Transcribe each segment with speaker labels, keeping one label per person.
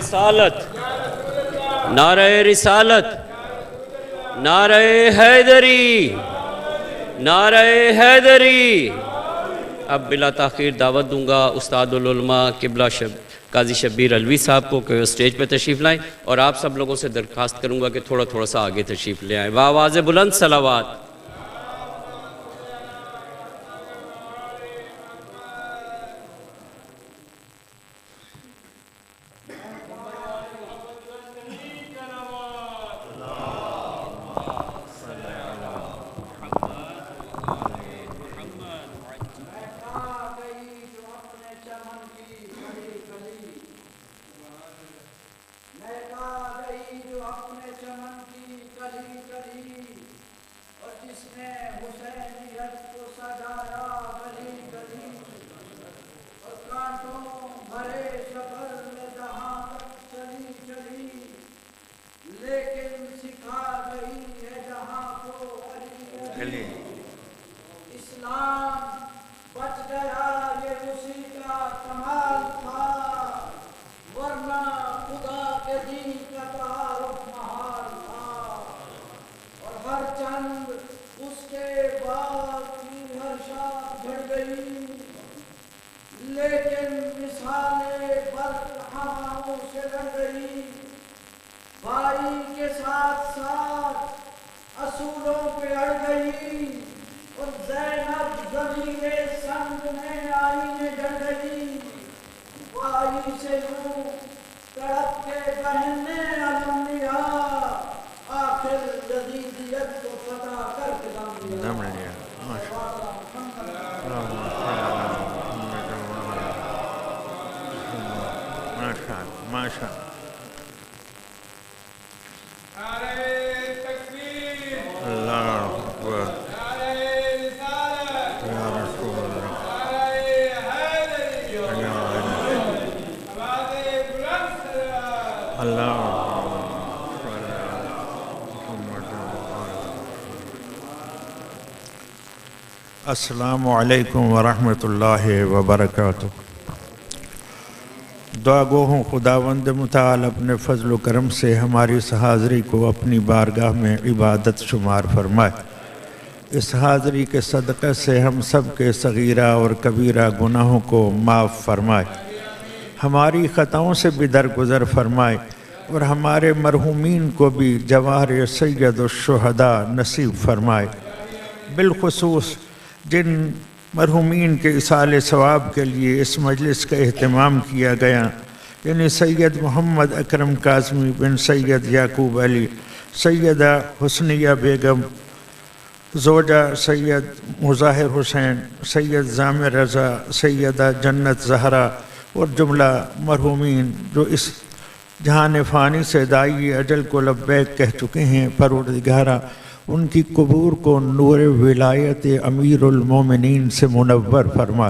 Speaker 1: رسالت، نعرہ رسالت، نعرہ حیدری، نعرہ حیدری۔ اب بلا تاخیر دعوت دوں گا استاد العلماء قبلہ قاضی شبیر علوی صاحب کو کہ وہ اسٹیج پہ تشریف لائیں، اور آپ سب لوگوں سے درخواست کروں گا کہ تھوڑا تھوڑا سا آگے تشریف لے آئیں۔ بآواز بلند صلوات۔
Speaker 2: السلام علیکم ورحمۃ اللہ وبرکاتہ۔ دعا گو ہوں خداوند متعال اپنے فضل و کرم سے ہماری اس حاضری کو اپنی بارگاہ میں عبادت شمار فرمائے۔ اس حاضری کے صدقے سے ہم سب کے صغیرہ اور کبیرہ گناہوں کو معاف فرمائے، ہماری خطاؤں سے بھی درگزر فرمائے، اور ہمارے مرحومین کو بھی جواہر سید الشہداء نصیب فرمائے۔ بالخصوص جن مرحومین کے ایصال ثواب کے لیے اس مجلس کا اہتمام کیا گیا، یعنی سید محمد اکرم کاظمی بن سید یعقوب علی، سیدہ حسنیہ بیگم زوجہ سید مظاہر حسین، سید ضامر رضا، سیدہ جنت زہرا، اور جملہ مرحومین جو اس جہان فانی سے داعی اجل کو لبیک کہہ چکے ہیں، پروردگارہ ان کی قبور کو نور ولایت امیر المومنین سے منور فرما،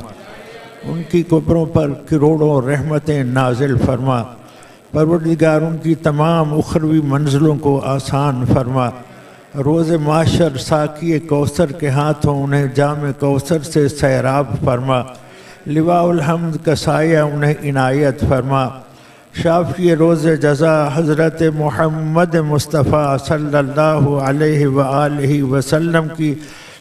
Speaker 2: ان کی قبروں پر کروڑوں رحمتیں نازل فرما، پروردگار ان کی تمام اخروی منزلوں کو آسان فرما، روز معاشر ساقی کوثر کے ہاتھوں انہیں جام کوثر سے سیراب فرما، لواء الحمد کا سایہ انہیں عنایت فرما، شافی روز جزا حضرت محمد مصطفیٰ صلی اللہ علیہ وآلہ وسلم کی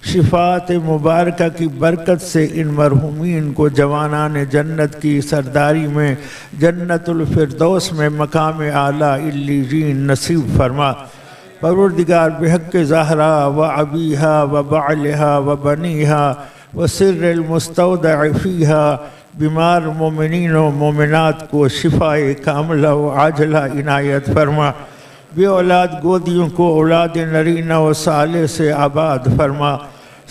Speaker 2: شفاعت مبارکہ کی برکت سے ان مرحومین کو جوانان جنت کی سرداری میں جنت الفردوس میں مقام اعلیٰ علیین نصیب فرما۔ پروردگار بحق زہرا و ابیہا و بعلہا و بنیہا و سر المستودع فیہا بیمار مومنین و مومنات کو شفاء کاملہ و عاجلہ عنایت فرما، بے اولاد گودیوں کو اولاد نرینہ و صالح سے آباد فرما،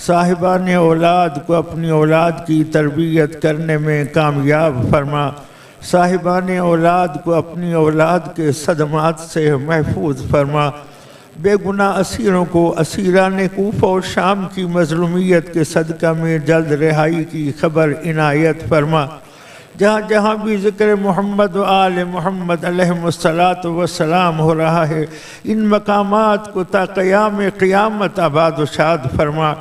Speaker 2: صاحبان اولاد کو اپنی اولاد کی تربیت کرنے میں کامیاب فرما، صاحبان اولاد کو اپنی اولاد کے صدمات سے محفوظ فرما، بے گناہ اسیروں کو اسیران کوفہ و شام کی مظلومیت کے صدقہ میں جلد رہائی کی خبر عنایت فرما، جہاں جہاں بھی ذکر محمد و آل محمد علیہ السلام ہو رہا ہے، ان مقامات کو تا قیام قیامت آباد و شاد فرما،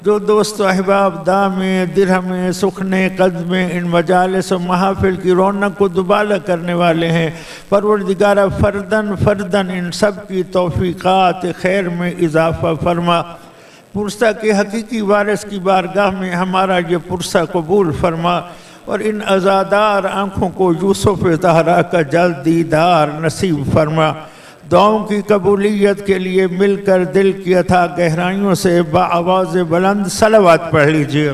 Speaker 2: جو دوست و احباب دام درہم سخن قدم ان مجالس و محافل کی رونق کو دوبالا کرنے والے ہیں، پروردگارہ فردن فردن ان سب کی توفیقات خیر میں اضافہ فرما۔ پرسہ کے حقیقی وارث کی بارگاہ میں ہمارا یہ پرسہ قبول فرما، اور ان عزادار آنکھوں کو یوسف طہرا کا جلد دیدار نصیب فرما۔ دعاؤں کی قبولیت کے لیے مل کر دل کی اتھا گہرائیوں سے بآواز بلند صلوات پڑھ لیجئے۔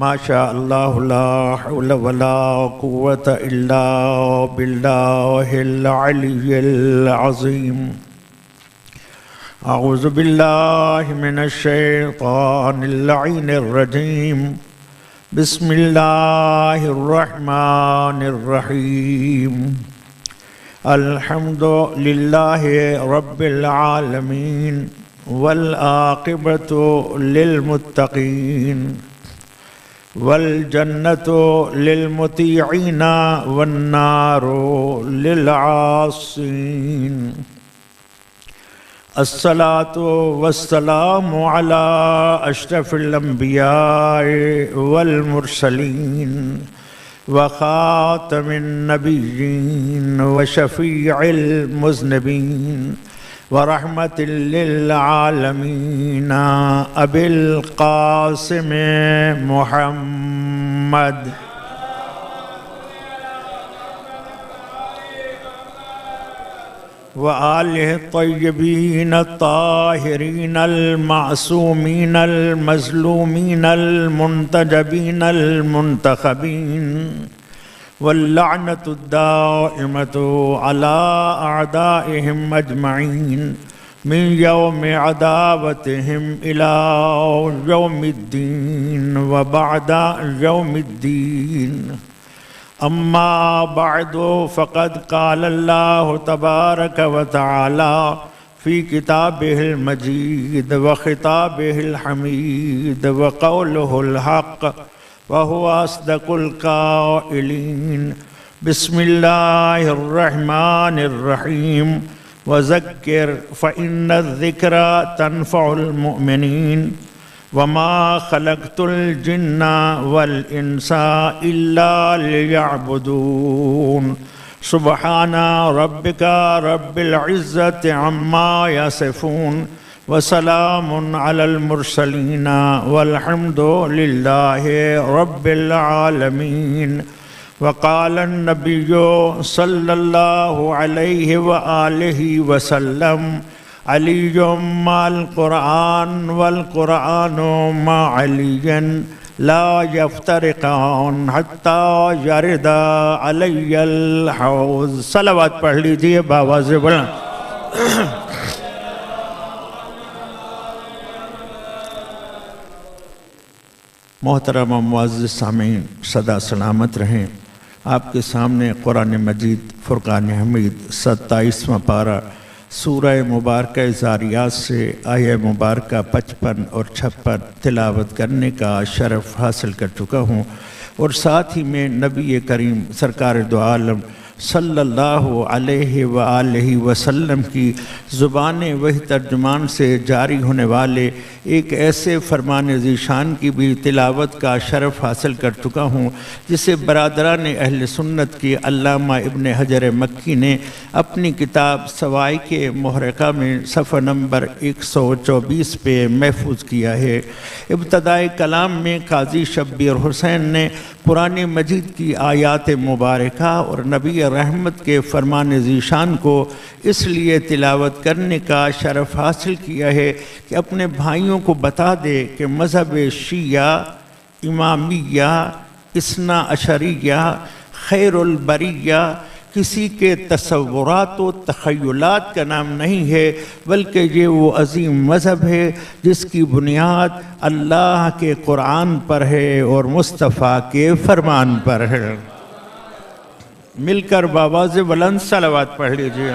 Speaker 2: ماشاء اللہ لا حول ولا قوة الا باللہ العلی العظیم۔ اعوذ باللہ من الشیطان اللعین الرجیم، بسم اللہ الرحمن الرحیم۔ الحمد للہ رب العالمین والعاقبۃ للمتقین والجنة للمطیعین والنار للعاصین۔ الصلاة والسلام على اشرف الانبیاء والمرسلین وخاتم النبیین وشفیع المذنبین ورحمت للعالمین ابی القاسم محمد وآلہ الطیبین الطاہرین المعصومین المظلومین المنتجبین المنتخبین واللعنة الدائمة على أعدائهم أجمعين من يوم عداوتهم إلى يوم الدين وبعد يوم الدين. أما بعد فقد قال الله تبارك وتعالى في كتابه المجيد وخطابه الحميد وقوله الحق وهو أصدق القائلين. بسم الله الرحمن الرحيم. وذكر فإن الذكرى تنفع المؤمنين. وما خلقت الجن والإنس إلا ليعبدون. سبحان ربك رب العزة عما يصفون وسلام على المرسلين والحمد لله رب العالمين. وقال النبي صلى الله عليه وآله وسلم علي مع القرآن والقرآن مع علي لا يفترقان حتى يرد علي الحوض. صلوات پڑھ لیجئے بآواز بلند. محترم و معزز سامعین، صدا سلامت رہیں. آپ کے سامنے قرآن مجید فرقان حمید 27واں پارہ سورہ مبارکہ ذاریات سے آیہ مبارکہ 55 اور 56 تلاوت کرنے کا شرف حاصل کر چکا ہوں، اور ساتھ ہی میں نبی کریم سرکار دو عالم صلی اللہ علیہ وآلہ وسلم کی زبان وحی ترجمان سے جاری ہونے والے ایک ایسے فرمان ذیشان کی بھی تلاوت کا شرف حاصل کر چکا ہوں جسے برادران اہل سنت کی علامہ ابن حجر مکی نے اپنی کتاب سوائق محرقہ میں صفحہ نمبر 124 پہ محفوظ کیا ہے. ابتدائی کلام میں قاضی شبیر حسین نے قرآن مجید کی آیات مبارکہ اور نبی رحمت کے فرمان ذیشان کو اس لیے تلاوت کرنے کا شرف حاصل کیا ہے کہ اپنے بھائیوں کو بتا دے کہ مذہب شیعہ، امامیہ، اثنا عشریہ، خیر البریہ کسی کے تصورات و تخیلات کا نام نہیں ہے، بلکہ یہ وہ عظیم مذہب ہے جس کی بنیاد اللہ کے قرآن پر ہے اور مصطفیٰ کے فرمان پر ہے. مل کر بآواز بلند صلوات پڑھ لیجئے.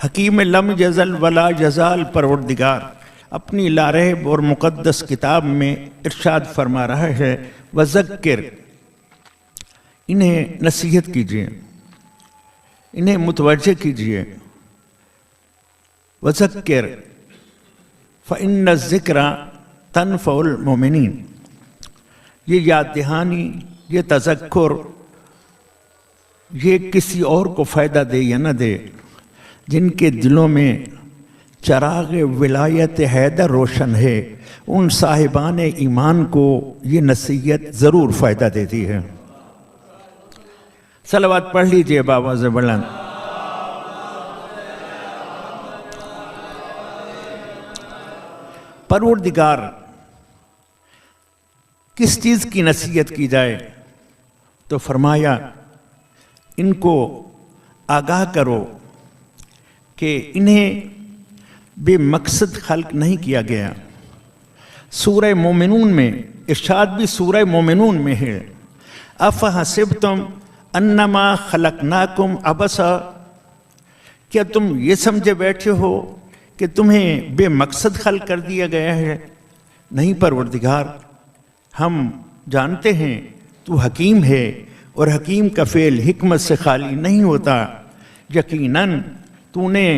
Speaker 2: حکیم لم یزل ولا یزال پروردگار اپنی لارحب اور مقدس کتاب میں ارشاد فرما رہا ہے وذکر، انہیں نصیحت کیجیے، انہیں متوجہ کیجیے، وذکر فإن الذکر تنفع المؤمنین، یہ یاد دہانی، یہ تذکر، یہ کسی اور کو فائدہ دے یا نہ دے، جن کے دلوں میں چراغ ولایت حیدر روشن ہے، ان صاحبان ایمان کو یہ نصیحت ضرور فائدہ دیتی ہے۔ صلوات پڑھ لیجئے بآواز بلند۔ پروردگار کس چیز کی نصیحت کی جائے تو فرمایا ان کو آگاہ کرو کہ انہیں بے مقصد خلق نہیں کیا گیا۔ سورہ مومنون میں ارشاد بھی سورہ مومنون میں ہے، افحسبتم انما خلقناکم عبثا، کیا تم یہ سمجھے بیٹھے ہو کہ تمہیں بے مقصد خلق کر دیا گیا ہے؟ نہیں پروردگار، ہم جانتے ہیں تو حکیم ہے، اور حکیم کا فعل حکمت سے خالی نہیں ہوتا، یقیناً تو نے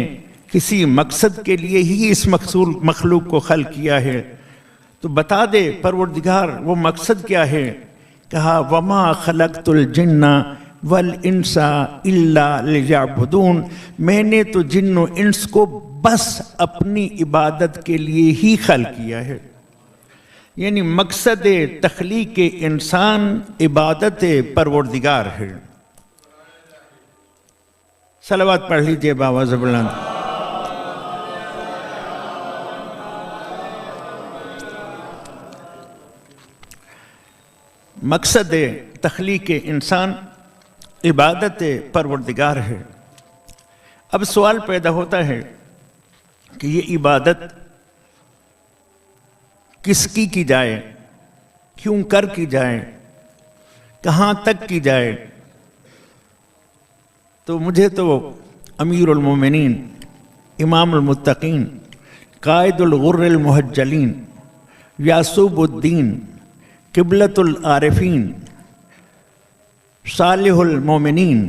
Speaker 2: کسی مقصد کے لیے ہی اس مخلوق کو خلق کیا ہے، تو بتا دے پروردگار وہ مقصد کیا ہے؟ کہا وما خلقت الجن والانس الا لیعبدون، میں نے تو جن و انس کو بس اپنی عبادت کے لیے ہی خلق کیا ہے، یعنی مقصد تخلیق انسان عبادت پروردگار ہے۔ صلوات پڑھ لیجئے بآواز بلند۔ مقصد تخلیق انسان عبادت پروردگار ہے۔ اب سوال پیدا ہوتا ہے کہ یہ عبادت کس کی جائے، کیوں کر کی جائے، کہاں تک کی جائے؟ تو مجھے تو امیر المومنین، امام المتقین، قائد الغر المحجلین، یعصوب الدین، قبلۃ العارفین، صالح المومنین،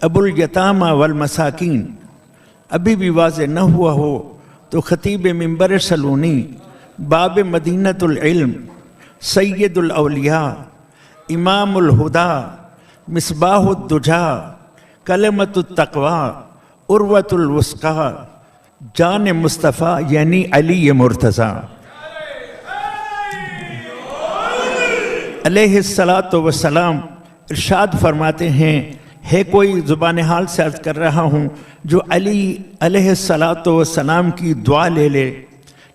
Speaker 2: ابو الیتامى والمساکین ابھی بھی واضح نہ ہوا ہو تو خطیب منبر سلونی، باب مدینۃ العلم، سید الاولیاء، امام الہدا، مصباح الدجا، کلمۃ التقوی، عروۃ الوثقی، جان مصطفیٰ یعنی علی مرتضیٰ علیہ السلام ارشاد فرماتے ہیں، ہے کوئی زبان حال سے عرض کر رہا ہوں جو علی علیہ السلام کی دعا لے لے،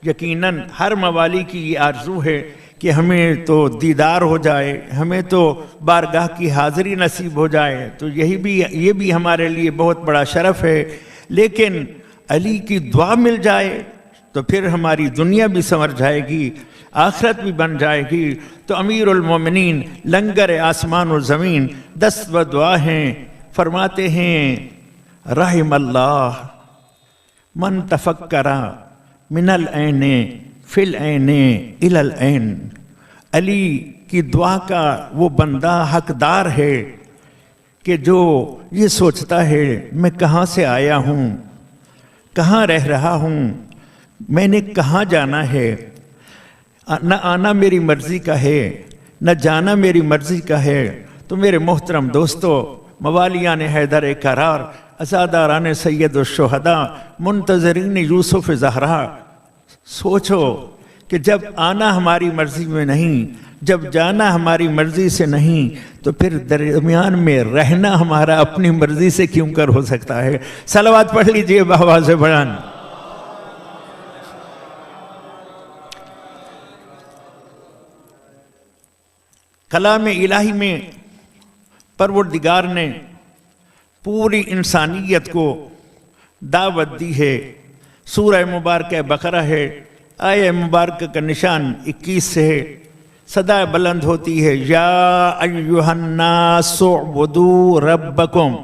Speaker 2: یقیناً ہر موالی کی یہ آرزو ہے کہ ہمیں تو دیدار ہو جائے، ہمیں تو بارگاہ کی حاضری نصیب ہو جائے، تو یہ بھی ہمارے لیے بہت بڑا شرف ہے، لیکن علی کی دعا مل جائے تو پھر ہماری دنیا بھی سنور جائے گی، آخرت بھی بن جائے گی۔ تو امیر المومنین لنگر آسمان و زمین دست و دعا ہیں، فرماتے ہیں رحم اللہ من تفکر من العین فی العین الی العین، علی کی دعا کا وہ بندہ حقدار ہے کہ جو یہ سوچتا ہے میں کہاں سے آیا ہوں، کہاں رہ رہا ہوں، میں نے کہاں جانا ہے، نہ آنا میری مرضی کا ہے نہ جانا میری مرضی کا ہے۔ تو میرے محترم دوستو، موالیان حیدر کرار، عزاداران سید الشہداء، منتظرین یوسف زہرا، سوچو کہ جب آنا ہماری مرضی میں نہیں، جب جانا ہماری مرضی سے نہیں، تو پھر درمیان میں رہنا ہمارا اپنی مرضی سے کیوں کر ہو سکتا ہے؟ صلوات پڑھ لیجئے بآواز بلند۔ کلام الہی میں پروردگار نے پوری انسانیت کو دعوت دی ہے۔ سورہ مبارکہ بقرہ ہے، آیہ مبارکہ کا نشان 21 سے ہے، صدا بلند ہوتی ہے یا ایھا الناس اعبدوا ربکم،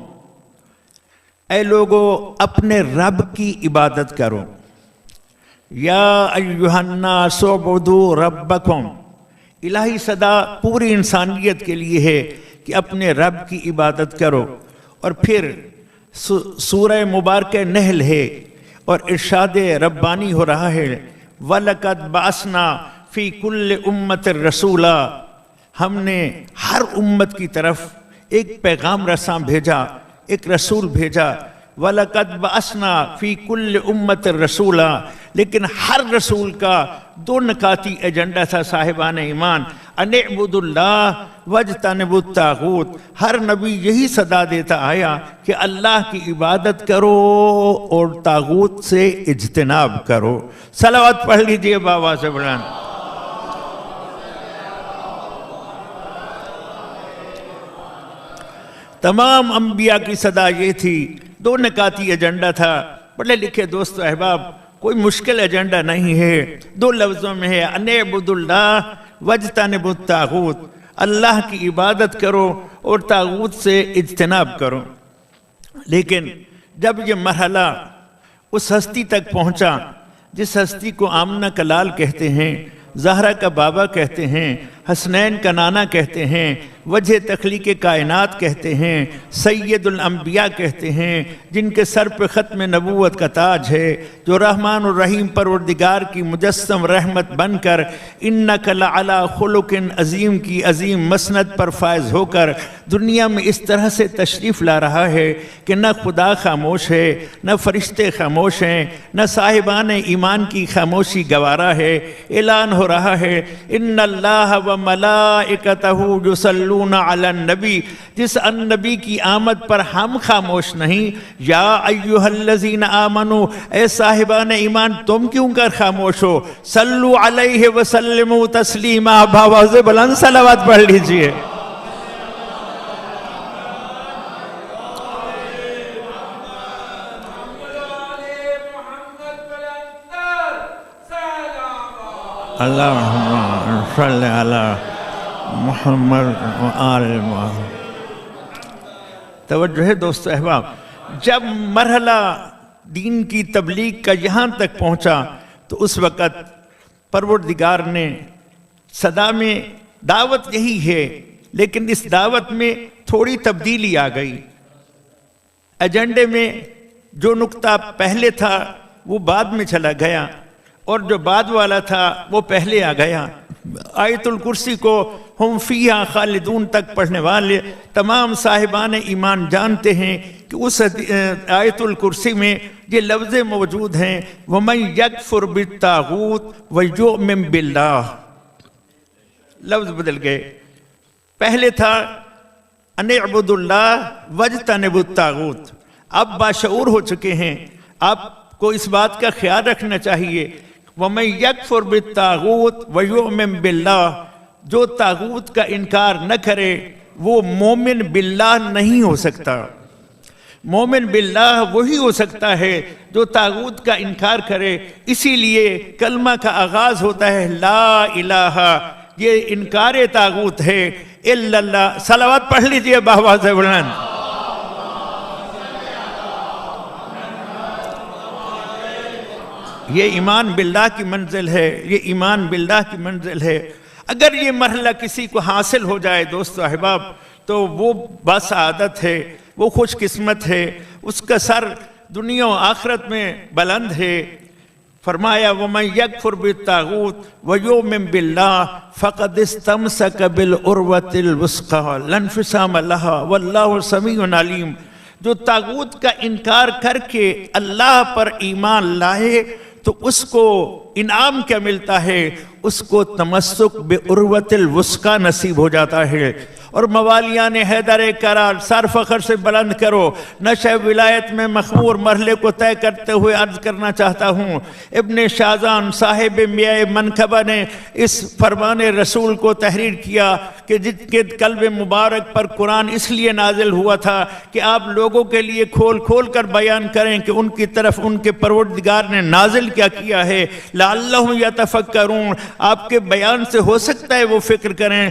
Speaker 2: اے لوگو اپنے رب کی عبادت کرو، یا ایھا الناس اعبدوا ربکم، الہی صدا پوری انسانیت کے لیے ہے کہ اپنے رب کی عبادت کرو۔ اور پھر سورہ مبارکہ نحل ہے اور ارشاد ربانی ہو رہا ہے وَلَقَدْ بَعَثْنَا فِي كُلِّ أُمَّةٍ رَسُولًا، ہم نے ہر امت کی طرف ایک پیغام رساں بھیجا، ایک رسول بھیجا۔ وَلَقَدْ بَعَثْنَا فِي كُلِّ أُمَّةٍ رَسُولًا، لیکن ہر رسول کا دو نکاتی ایجنڈا تھا صاحبان ایمان، ان اعبدوا اللہ واجتنبوا الطاغوت۔ ہر نبی یہی صدا دیتا آیا کہ اللہ کی عبادت کرو اور طاغوت سے اجتناب کرو۔ صلوات پڑھ لیجئے بابا سے بلند۔ تمام انبیاء کی صدا یہ تھی، دو نکاتی ایجنڈا تھا۔ پڑھے لکھے دوست احباب، کوئی مشکل ایجنڈا نہیں ہے، دو لفظوں میں ہے ان اعبدوا اللہ واجتنبوا الطاغوت، اللہ کی عبادت کرو اور طاغوت سے اجتناب کرو۔ لیکن جب یہ مرحلہ اس ہستی تک پہنچا جس ہستی کو آمنہ کا لال کہتے ہیں، زہرا کا بابا کہتے ہیں، حسنین کا نانا کہتے ہیں، وجہ تخلیق کائنات کہتے ہیں، سید الانبیاء کہتے ہیں، جن کے سر پہ ختم نبوت کا تاج ہے، جو رحمان الرحیم پروردگار کی مجسم رحمت بن کر انک لعلی خلق عظیم کی عظیم مسند پر فائز ہو کر دنیا میں اس طرح سے تشریف لا رہا ہے کہ نہ خدا خاموش ہے، نہ فرشتے خاموش ہیں، نہ صاحبان ایمان کی خاموشی گوارا ہے۔ اعلان ہو رہا ہے ان اللہ و ملائکتہ یصلون علی النبی، جس النبی کی آمد پر ہم خاموش نہیں۔ یا ایھا الذین آمنوا، اے صاحبان ایمان تم کیوں کر خاموش ہو؟ صلو علیہ وسلموا تسلیما، بآواز بلند صلوات پڑھ لیجئے۔ اللہم صلی علی محمد و آل محمد۔ توجہ ہے دوست احباب، جب مرحلہ دین کی تبلیغ کا یہاں تک پہنچا تو اس وقت پروردگار نے صدا میں دعوت یہی ہے، لیکن اس دعوت میں تھوڑی تبدیلی آ گئی۔ ایجنڈے میں جو نقطہ پہلے تھا وہ بعد میں چلا گیا، اور جو بعد والا تھا وہ پہلے آ گیا۔ آیت الکرسی کو ہم فیہا خالدون تک پڑھنے والے تمام صاحبان ایمان جانتے ہیں کہ اس آیت الکرسی میں یہ لفظ موجود ہیں وَمَنْ يَكْفُرْ بِالطَّاغُوتِ وَيُؤْمِنْ بِاللَّهِ، لفظ بدل گئے۔ پہلے تھا ان اعبدوا اللہ واجتنبوا الطاغوت، اب باشعور ہو چکے ہیں۔ آپ کو اس بات کا خیال رکھنا چاہیے وَمَنْ يَكْفُرْ بِالطَّاغُوتِ وَيُؤْمِنْ بِاللَّهِ، جو طاغوت کا انکار نہ کرے وہ مومن باللہ نہیں ہو سکتا۔ مومن باللہ وہی ہو سکتا ہے جو طاغوت کا انکار کرے۔ اسی لیے کلمہ کا آغاز ہوتا ہے لا الہ، یہ انکار طاغوت ہے، الا اللہ۔ صلوات پڑھ لیجئے بآواز بلند۔ یہ ایمان باللہ کی منزل ہے، یہ ایمان باللہ کی منزل ہے۔ اگر یہ مرحلہ کسی کو حاصل ہو جائے دوست احباب تو وہ بسعادت ہے، وہ خوش قسمت ہے، اس کا سر دنیا و آخرت میں بلند ہے۔ فرمایا وَمَنْ يَكْفُرْ بِالطَّاغُوتِ وَيُؤْمِنْ بِاللَّهِ فَقَدِ اسْتَمْسَكَ بِالْعُرْوَةِ الْوُثْقَىٰ لَا انفصام لَهَا وَاللَّهُ سَمِيعٌ عَلِيمٌ، جو طاغوت کا انکار کر کے اللہ پر ایمان لائے تو اس کو انعام کیا ملتا ہے؟ اس کو تمسک بعروۃ الوثقیٰ نصیب ہو جاتا ہے۔ اور موالیان حیدر کرار سر فخر سے بلند کرو۔ نشہ ولایت میں مخمور مرحلے کو طے کرتے ہوئے عرض کرنا چاہتا ہوں، ابن شازان صاحب میاں منقبہ نے اس فرمان رسول کو تحریر کیا کہ جن کے قلب مبارک پر قرآن اس لیے نازل ہوا تھا کہ آپ لوگوں کے لیے کھول کھول کر بیان کریں کہ ان کی طرف ان کے پروردگار نے نازل کیا ہے، لعلہم یتفکرون، آپ کے بیان سے ہو سکتا ہے وہ فکر کریں۔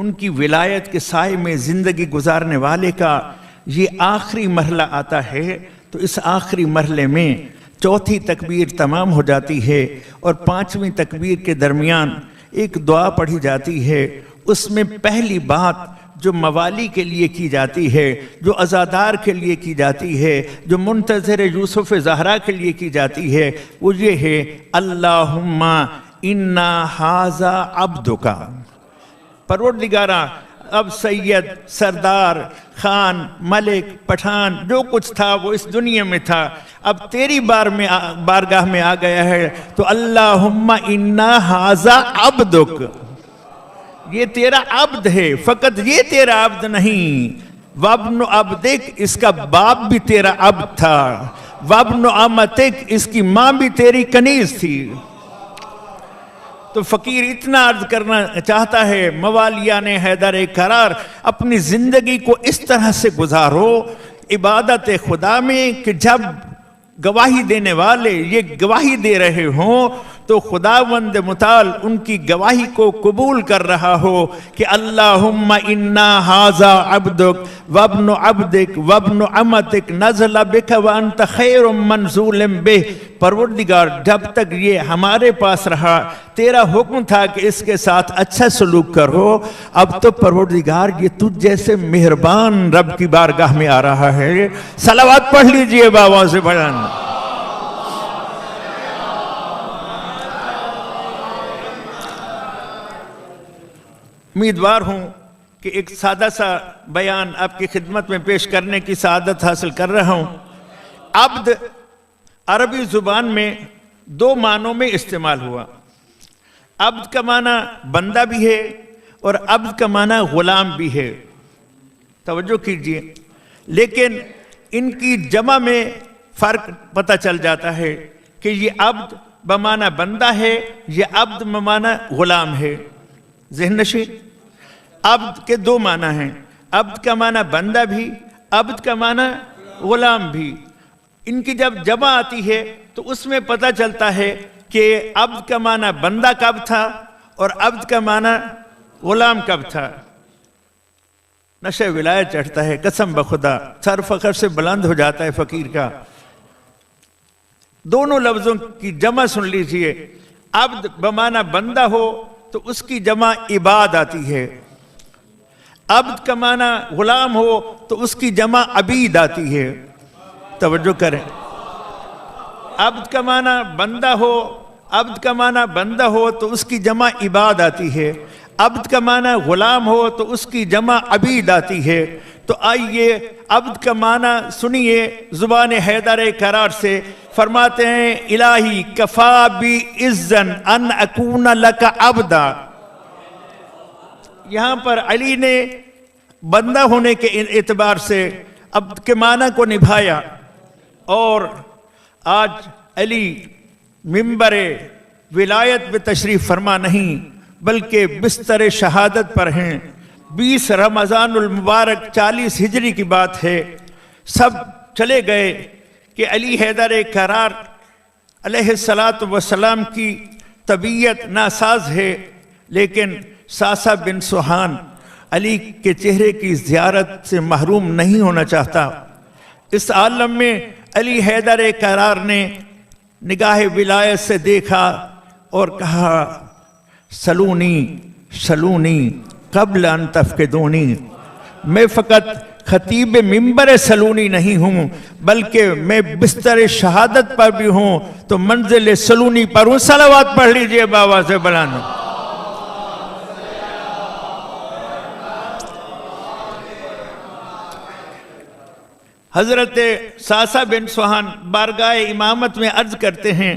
Speaker 2: ان کی ولایت کے سائے میں زندگی گزارنے والے کا یہ آخری مرحلہ آتا ہے، تو اس آخری مرحلے میں چوتھی تکبیر تمام ہو جاتی ہے اور پانچویں تکبیر کے درمیان ایک دعا پڑھی جاتی ہے۔ اس میں پہلی بات جو موالی کے لیے کی جاتی ہے، جو عزادار کے لیے کی جاتی ہے، جو منتظر یوسف زہرا کے لیے کی جاتی ہے، وہ یہ ہے اللہم انا ھذا عبدک۔ پروردگارا، اب سید، سردار، خان، ملک، پٹھان جو کچھ تھا وہ اس دنیا میں تھا، اب تیری بارگاہ میں آ گیا ہے، تو اللہم انا ھذا عبدک، یہ تیرا عبد ہے، فقط یہ تیرا عبد نہیں، وابن عبدک، اس کا باپ بھی تیرا عبد تھا، وابن امتک، اس کی ماں بھی تیری کنیز تھی۔ تو فقیر اتنا عرض کرنا چاہتا ہے، موالیان حیدر کرار، اپنی زندگی کو اس طرح سے گزارو عبادت خدا میں کہ جب گواہی دینے والے یہ گواہی دے رہے ہوں تو خداوند متعال ان کی گواہی کو قبول کر رہا ہو کہ اللہم انا ھذا عبدک وابن عبدک وابن امتک نزل بک وانت خیر منزول بہ۔ پروردگار، جب تک یہ ہمارے پاس رہا تیرا حکم تھا کہ اس کے ساتھ اچھا سلوک کرو، اب تو پروردگار یہ تجھ جیسے مہربان رب کی بارگاہ میں آ رہا ہے۔ صلوات پڑھ لیجئے بابا سے بڑھان۔ امیدوار ہوں کہ ایک سادہ سا بیان آپ کی خدمت میں پیش کرنے کی سعادت حاصل کر رہا ہوں۔ عبد عربی زبان میں دو معنوں میں استعمال ہوا۔ عبد کا معنی بندہ بھی ہے اور عبد کا معنی غلام بھی ہے، توجہ کیجئے، لیکن ان کی جمع میں فرق پتہ چل جاتا ہے کہ یہ عبد بمعنی بندہ ہے، یہ عبد بمعنی غلام ہے۔ ذہن نشین، عبد کے دو معنی ہیں، عبد کا معنی بندہ بھی، عبد کا معنی غلام بھی۔ ان کی جب جمع آتی ہے تو اس میں پتہ چلتا ہے کہ عبد کا معنی بندہ کب تھا اور عبد کا معنی غلام کب تھا۔ نشہ ولایت چڑھتا ہے، قسم بخدا سر فخر سے بلند ہو جاتا ہے فقیر کا۔ دونوں لفظوں کی جمع سن لیجئے، عبد بمعنی بندہ ہو تو اس کی جمع عباد آتی ہے، عبد کا معنی غلام ہو تو اس کی جمع عبید آتی ہے۔ توجہ کریں، عبد کا معنی بندہ ہو، عبد کا معنی بندہ ہو تو اس کی جمع عباد آتی ہے، عبد کا معنی غلام ہو تو اس کی جمع عبید آتی ہے۔ تو آئیے عبد کا معنی سنیے زبان حیدر کرار سے، فرماتے ہیں الہی کفا بی اذن ان اکون لک عبدا۔ یہاں پر علی نے بندہ ہونے کے اعتبار سے عبد کے معنی کو نبھایا، اور آج علی منبر ولایت پہ تشریف فرما نہیں بلکہ بستر شہادت پر ہیں۔ 20 رمضان المبارک 40 ہجری کی بات ہے، سب چلے گئے کہ علی حیدر کرار علیہ السلام کی طبیعت ناساز ہے، لیکن ساسا بن سوہان علی کے چہرے کی زیارت سے محروم نہیں ہونا چاہتا۔ اس عالم میں علی حیدر کرار نے نگاہ ولایت سے دیکھا اور کہا سلونی سلونی قبل ان تفقدونی، میں فقط خطیب منبر سلونی نہیں ہوں بلکہ میں بستر شہادت پر بھی ہوں، تو منزل سلونی پر ہوں۔ صلوات پڑھ لیجئے بابا سے بلانا۔ حضرت ساسا بن سوہان بارگاہ امامت میں عرض کرتے ہیں،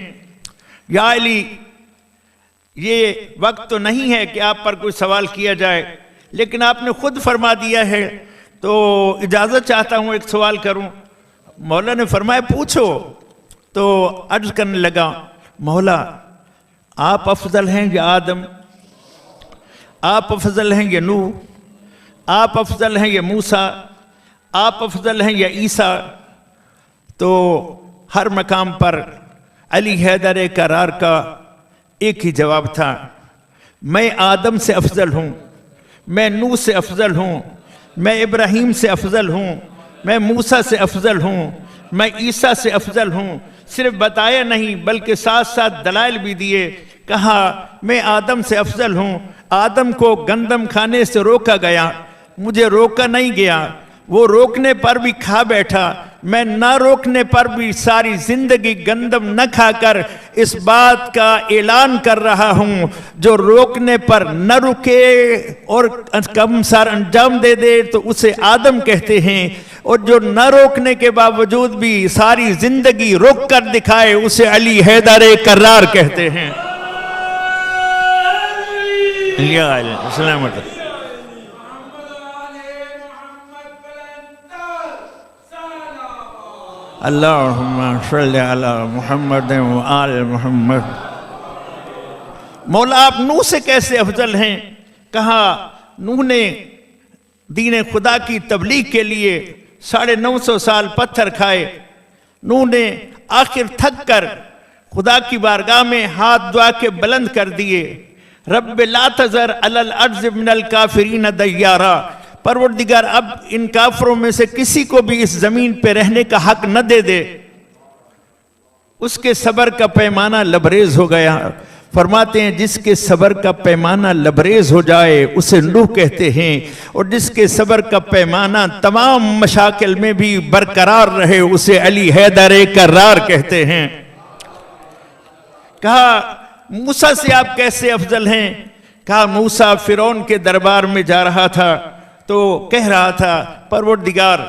Speaker 2: یا علی یہ وقت تو نہیں ہے کہ آپ پر کوئی سوال کیا جائے، لیکن آپ نے خود فرما دیا ہے تو اجازت چاہتا ہوں ایک سوال کروں۔ مولا نے فرمایا پوچھو، تو عرض کرنے لگا مولا آپ افضل ہیں یا آدم، آپ افضل ہیں یا نوح، آپ افضل ہیں یا موسیٰ، آپ افضل ہیں یا عیسیٰ؟ تو ہر مقام پر علی حیدر کرار کا ایک ہی جواب تھا، میں آدم سے افضل ہوں، میں نوح سے افضل ہوں، میں ابراہیم سے افضل ہوں، میں موسیٰ سے افضل ہوں، میں عیسیٰ سے افضل ہوں۔ صرف بتایا نہیں بلکہ ساتھ ساتھ دلائل بھی دیے۔ کہا میں آدم سے افضل ہوں، آدم کو گندم کھانے سے روکا گیا، مجھے روکا نہیں گیا، وہ روکنے پر بھی کھا بیٹھا، میں نہ روکنے پر بھی ساری زندگی گندم نہ کھا کر اس بات کا اعلان کر رہا ہوں، جو روکنے پر نہ رکے اور کم سار انجام دے دے تو اسے آدم کہتے ہیں، اور جو نہ روکنے کے باوجود بھی ساری زندگی روک کر دکھائے اسے علی حیدر کرار کہتے ہیں۔ سلامت اللہم صلی علی محمد و آل محمد۔ مولا آپ نوح سے کیسے افضل ہیں؟ کہا نوح نے دین خدا کی تبلیغ کے لیے 950 سال پتھر کھائے۔ نوح نے آخر تھک کر خدا کی بارگاہ میں ہاتھ دعا کے بلند کر دیے، رب لا تذر علی الارض من الکافرین دیارا، پروردگار اب ان کافروں میں سے کسی کو بھی اس زمین پہ رہنے کا حق نہ دے دے۔ اس کے صبر کا پیمانہ لبریز ہو گیا۔ فرماتے ہیں جس کے صبر کا پیمانہ لبریز ہو جائے اسے نوح کہتے ہیں، اور جس کے صبر کا پیمانہ تمام مشاکل میں بھی برقرار رہے اسے علی حیدر کرار کہتے ہیں۔ کہا موسیٰ سے آپ کیسے افضل ہیں؟ کہا موسیٰ فرعون کے دربار میں جا رہا تھا تو کہہ رہا تھا پروردگار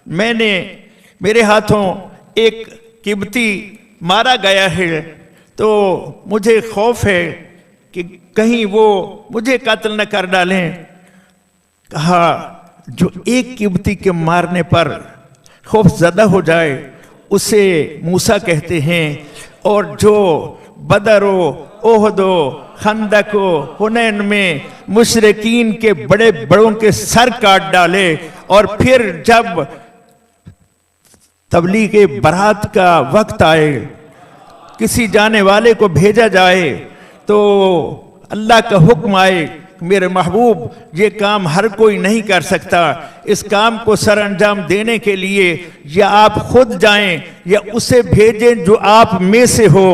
Speaker 2: میرے ہاتھوں ایک قبطی مارا گیا ہے تو مجھے خوف ہے کہ کہیں وہ مجھے قتل نہ کر ڈالیں۔ کہا جو ایک قبطی کے مارنے پر خوف زدہ ہو جائے اسے موسیٰ کہتے ہیں، اور جو بدر و احد و خندق و حنین میں مشرکین کے بڑے بڑوں کے سر کاٹ ڈالے، اور پھر جب تبلیغ برات کا وقت آئے کسی جانے والے کو بھیجا جائے تو اللہ کا حکم آئے میرے محبوب یہ کام ہر کوئی نہیں کر سکتا، اس کام کو سر انجام دینے کے لیے یا آپ خود جائیں یا اسے بھیجیں جو آپ میں سے ہو۔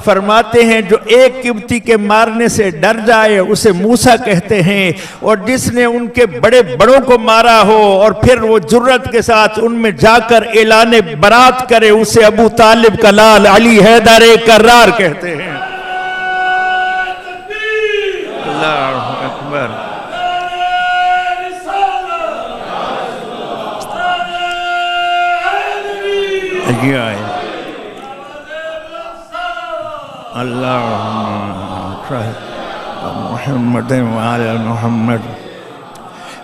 Speaker 2: فرماتے ہیں جو ایک قبطی کے مارنے سے ڈر جائے اسے موسیٰ کہتے ہیں، اور جس نے ان کے بڑے بڑوں کو مارا ہو اور پھر وہ جرت کے ساتھ ان میں جا کر اعلان برات کرے اسے ابو طالب کا لال علی حیدر کرار کہتے ہیں۔ اللہ اکبر۔ محمد وعلی محمد۔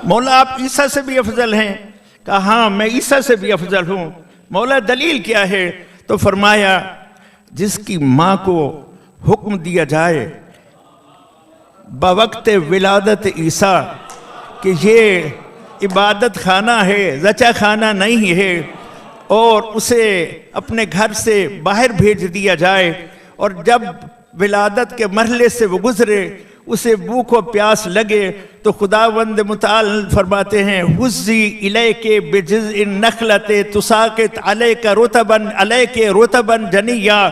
Speaker 2: مولا آپ عیسیٰ سے بھی افضل ہیں؟ کہا ہاں میں عیسیٰ سے بھی افضل ہوں۔ مولا دلیل کیا ہے؟ تو فرمایا جس کی ماں کو حکم دیا جائے بوقت ولادت عیسیٰ کہ یہ عبادت خانہ ہے زچہ خانہ نہیں ہے، اور اسے اپنے گھر سے باہر بھیج دیا جائے، اور جب ولادت کے مرحلے سے وہ گزرے اسے بھوک و پیاس لگے تو خداوند متعال فرماتے ہیں حُزِّی إِلَيْكِ بِجِزْءِ النَّخْلَةِ تُسَاقِطْ عَلَيْكَ رُطَبًا جَنِيًّا،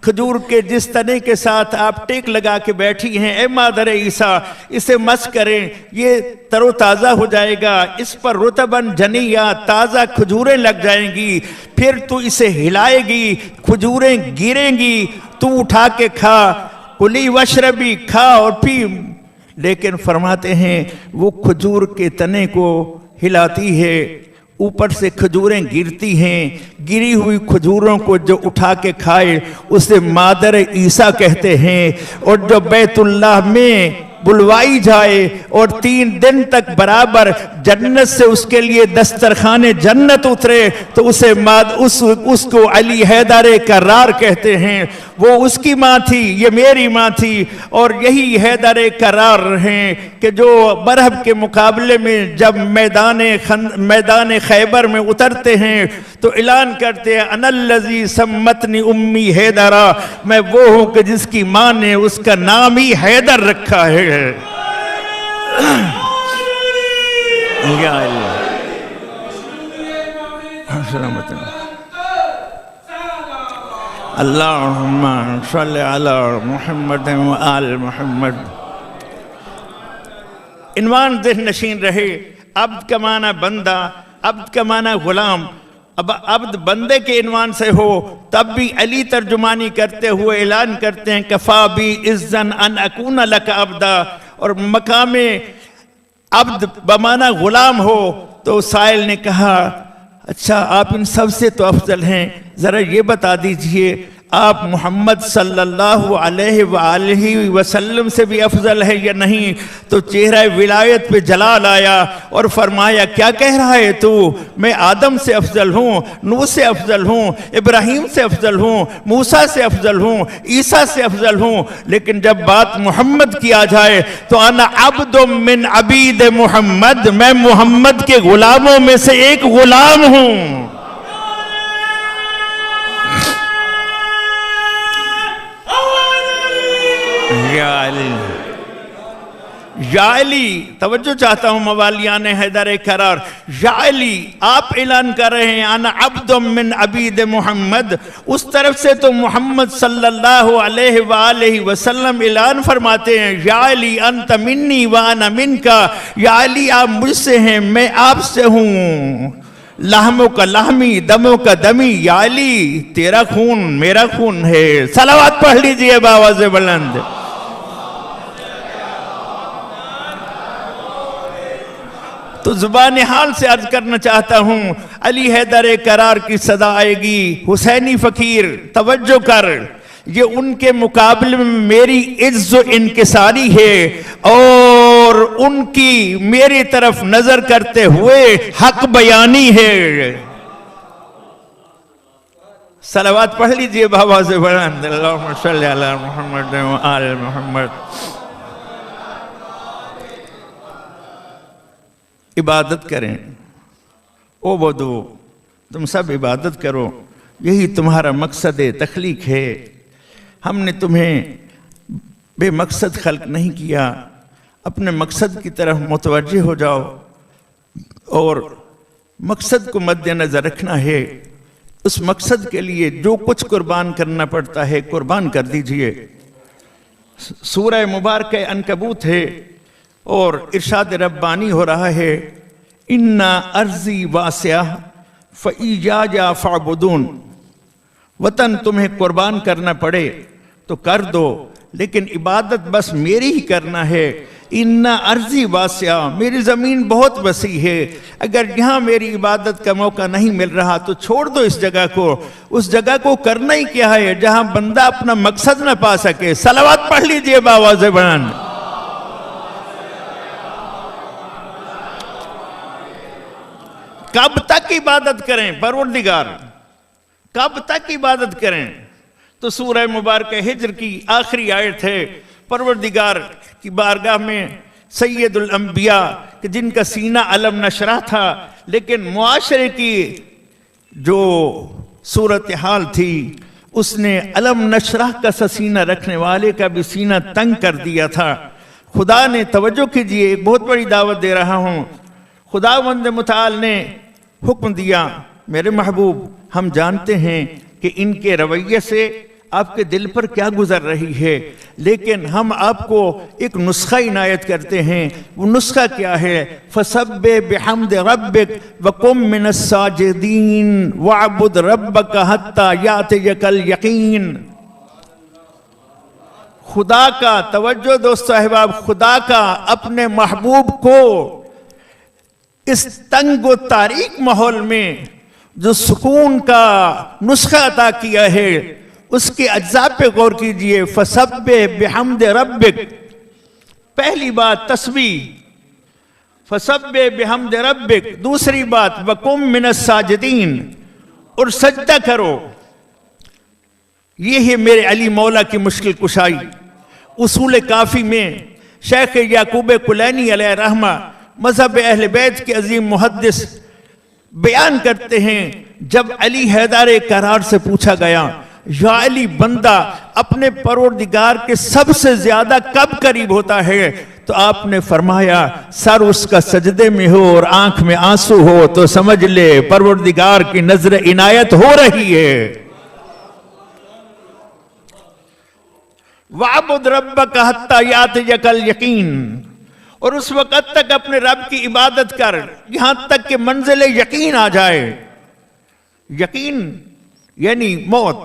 Speaker 2: کھجور کے جس تنے کے ساتھ آپ ٹیک لگا کے بیٹھی ہیں اے مادر عیسیٰ اسے مس کریں، یہ تر و تازہ ہو جائے گا، اس پر رطباً جنیہ تازہ کھجوریں لگ جائیں گی، پھر تو اسے ہلائے گی، کھجوریں گریں گی، تو اٹھا کے کھا، کلی وشربی کھا اور پی۔ لیکن فرماتے ہیں وہ کھجور کے تنے کو ہلاتی ہے، اوپر سے کھجوریں گرتی ہیں، گری ہوئی کھجوروں کو جو اٹھا کے کھائے اسے مادر عیسیٰ کہتے ہیں، اور جو بیت اللہ میں بلوائی جائے اور 3 دن تک برابر جنت سے اس کے لیے دسترخوان جنت اترے تو اس کو علی حیدر کرار کہتے ہیں۔ وہ اس کی ماں تھی، یہ میری ماں تھی، اور یہی حیدر کرار ہیں کہ جو برہب کے مقابلے میں جب میدان خیبر میں اترتے ہیں تو اعلان کرتے ہیں انا الذی سمتنی امی حیدرہ، میں وہ ہوں کہ جس کی ماں نے اس کا نام ہی حیدر رکھا ہے۔ یا اللہ سلامت اللہم صلی علی محمد و آل محمد۔ عنوان ذہن نشین رہے، عبد کا معنی بندہ، عبد کا معنی غلام۔ اب عبد بندے کے عنوان سے ہو تب بھی علی ترجمانی کرتے ہوئے اعلان کرتے ہیں کفا بی عزن ان اکون لک عبدا، اور مقام عبد بمعنی غلام ہو تو سائل نے کہا اچھا آپ ان سب سے تو افضل ہیں، ذرا یہ بتا دیجئے آپ محمد صلی اللہ علیہ وآلہ وسلم سے بھی افضل ہے یا نہیں؟ تو چہرہ ولایت پہ جلال آیا اور فرمایا کیا کہہ رہا ہے تو؟ میں آدم سے افضل ہوں، نوح سے افضل ہوں، ابراہیم سے افضل ہوں، موسیٰ سے افضل ہوں، عیسیٰ سے افضل ہوں، لیکن جب بات محمد کی آ جائے تو انا عبد من عبید محمد، میں محمد کے غلاموں میں سے ایک غلام ہوں۔ یا علی، توجہ چاہتا ہوں موالیان حیدر کرار، یا علی آپ اعلان کر رہے ہیں انا عبد من عبید محمد، اس طرف سے تو محمد صلی اللہ علیہ وآلہ وسلم اعلان فرماتے ہیں یا علی انت منی وانا منکا، یا علی آپ مجھ سے ہیں میں آپ سے ہوں، لحموں کا لحمی دموں کا دمی، یا علی تیرا خون میرا خون ہے۔ صلوات پڑھ لیجئے بآواز بلند۔ تو زبان حال سے عرض کرنا چاہتا ہوں علی حیدر کرار کی صدا آئے گی، حسینی فقیر توجہ کر، یہ ان کے مقابلے میں میری عز و انکساری ہے اور ان کی میری طرف نظر کرتے ہوئے حق بیانی ہے۔ صلوات پڑھ لیجئے بآواز بلند، اللہم صلی علی محمد و آل محمد۔ عبادت کریں، او بدو تم سب عبادت کرو، یہی تمہارا مقصد تخلیق ہے۔ ہم نے تمہیں بے مقصد خلق نہیں کیا، اپنے مقصد کی طرف متوجہ ہو جاؤ اور مقصد کو مد نظر رکھنا ہے۔ اس مقصد کے لیے جو کچھ قربان کرنا پڑتا ہے قربان کر دیجئے۔ سورہ مبارکہ عنکبوت ہے اور ارشاد ربانی ہو رہا ہے اِنَّا أَرْضِي وَاسِعَةٌ فَإِيَّايَ فَاعْبُدُونَ، وطن تمہیں قربان کرنا پڑے تو کر دو، لیکن عبادت بس میری ہی کرنا ہے۔ اِنَّا أَرْضِي وَاسِعَةٌ، میری زمین بہت وسیع ہے، اگر یہاں میری عبادت کا موقع نہیں مل رہا تو چھوڑ دو اس جگہ کو۔ اس جگہ کو کرنا ہی کیا ہے جہاں بندہ اپنا مقصد نہ پا سکے۔ صلوات پڑھ لیجئے بآواز بلند۔ کب تک عبادت کریں پروردگار، کب تک عبادت کریں؟ تو سورہ مبارکہ ہجر کی آخری آیت ہے، پروردگار کی بارگاہ میں سید الانبیاء کہ جن کا سینہ علم نشرہ تھا، لیکن معاشرے کی جو صورتحال تھی اس نے علم نشرہ کا سینہ رکھنے والے کا بھی سینہ تنگ کر دیا تھا۔ خدا نے توجہ کیجئے، ایک بہت بڑی دعوت دے رہا ہوں، خداوند متعال نے حکم دیا میرے محبوب ہم جانتے ہیں کہ ان کے رویے سے آپ کے دل پر کیا گزر رہی ہے، لیکن ہم آپ کو ایک نسخہ عنایت کرتے ہیں۔ وہ نسخہ کیا ہے؟ فَسَبِّحْ بِحَمْدِ رَبِّكَ وَقُم مِّنَ السَّاجِدِينَ وَاعْبُدْ رَبَّكَ حَتَّى يَأْتِيَكَ الْيَقِينُ۔ خدا کا توجہ دوستو احباب، خدا کا اپنے محبوب کو اس تنگ و تاریک ماحول میں جو سکون کا نسخہ عطا کیا ہے اس کے اجزاء پہ غور کیجئے۔ فَسَبِّحْ بِحَمْدِ رَبِّكَ، پہلی بات تسبیح، فَسَبِّحْ بِحَمْدِ رَبِّكَ، دوسری بات وَقُم مِّنَ السَّاجِدِينَ، اور سجدہ کرو۔ یہ ہے میرے علی مولا کی مشکل کشائی۔ اصول کافی میں شیخ یعقوب کلینی علیہ رحمہ مذہب اہل بیت کے عظیم محدث بیان کرتے ہیں، جب علی حیدر کرار سے پوچھا گیا یا علی بندہ اپنے پروردگار کے سب سے زیادہ کب قریب ہوتا ہے، تو آپ نے فرمایا سر اس کا سجدے میں ہو اور آنکھ میں آنسو ہو تو سمجھ لے پروردگار کی نظر عنایت ہو رہی ہے۔ وَعْبُدْ رَبَّكَ حَتَّى يَأْتِيَكَ الْيَقِينُ، اور اس وقت تک اپنے رب کی عبادت کر یہاں تک کہ منزل یقین آ جائے۔ یقین یعنی موت،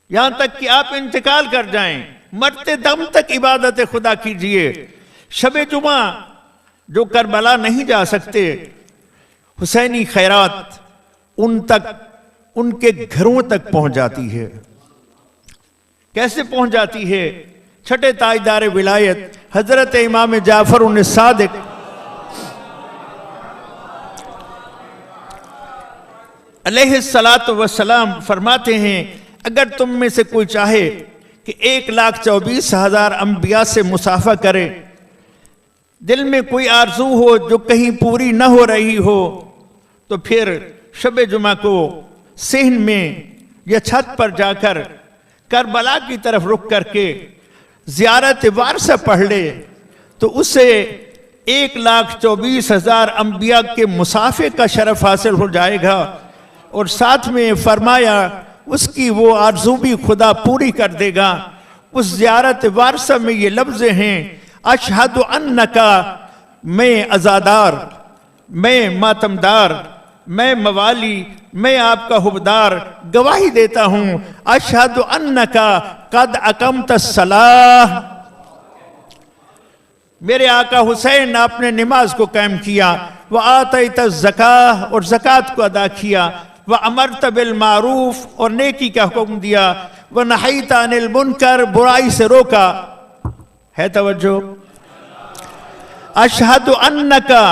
Speaker 2: یہاں تک کہ آپ انتقال کر جائیں، مرتے دم تک عبادت خدا کیجئے۔ شب جمعہ جو کربلا نہیں جا سکتے، حسینی خیرات ان تک، ان کے گھروں تک پہنچ جاتی ہے۔ کیسے پہنچ جاتی ہے؟ چھٹے تاجدار ولایت حضرت امام جعفر صادق علیہ السلام فرماتے ہیں اگر تم میں سے کوئی چاہے کہ 1,24,000 انبیاء سے مصافحہ کرے، دل میں کوئی آرزو ہو جو کہیں پوری نہ ہو رہی ہو، تو پھر شب جمعہ کو صحن میں یا چھت پر جا کر کربلا کی طرف رخ کر کے زیارت وارثہ پڑھ لے، تو اسے 1,24,000 انبیاء کے مصافحے کا شرف حاصل ہو جائے گا۔ اور ساتھ میں فرمایا اس کی وہ آرزو بھی خدا پوری کر دے گا۔ اس زیارت وارثہ میں یہ لفظ ہیں اشہد انکا، میں عزادار، میں ماتمدار، میں موالی، میں آپ کا حبدار گواہی دیتا ہوں اشہد انکا قد اقمت الصلاۃ، میرے آقا حسین آپ نے نماز کو قائم کیا، وآتیت الزکاۃ، اور زکوٰۃ کو ادا کیا، وامرت بالمعروف، اور نیکی کا حکم دیا، ونہیت عن المنکر، برائی سے روکا۔ ہے توجہ؟ اشہد انکا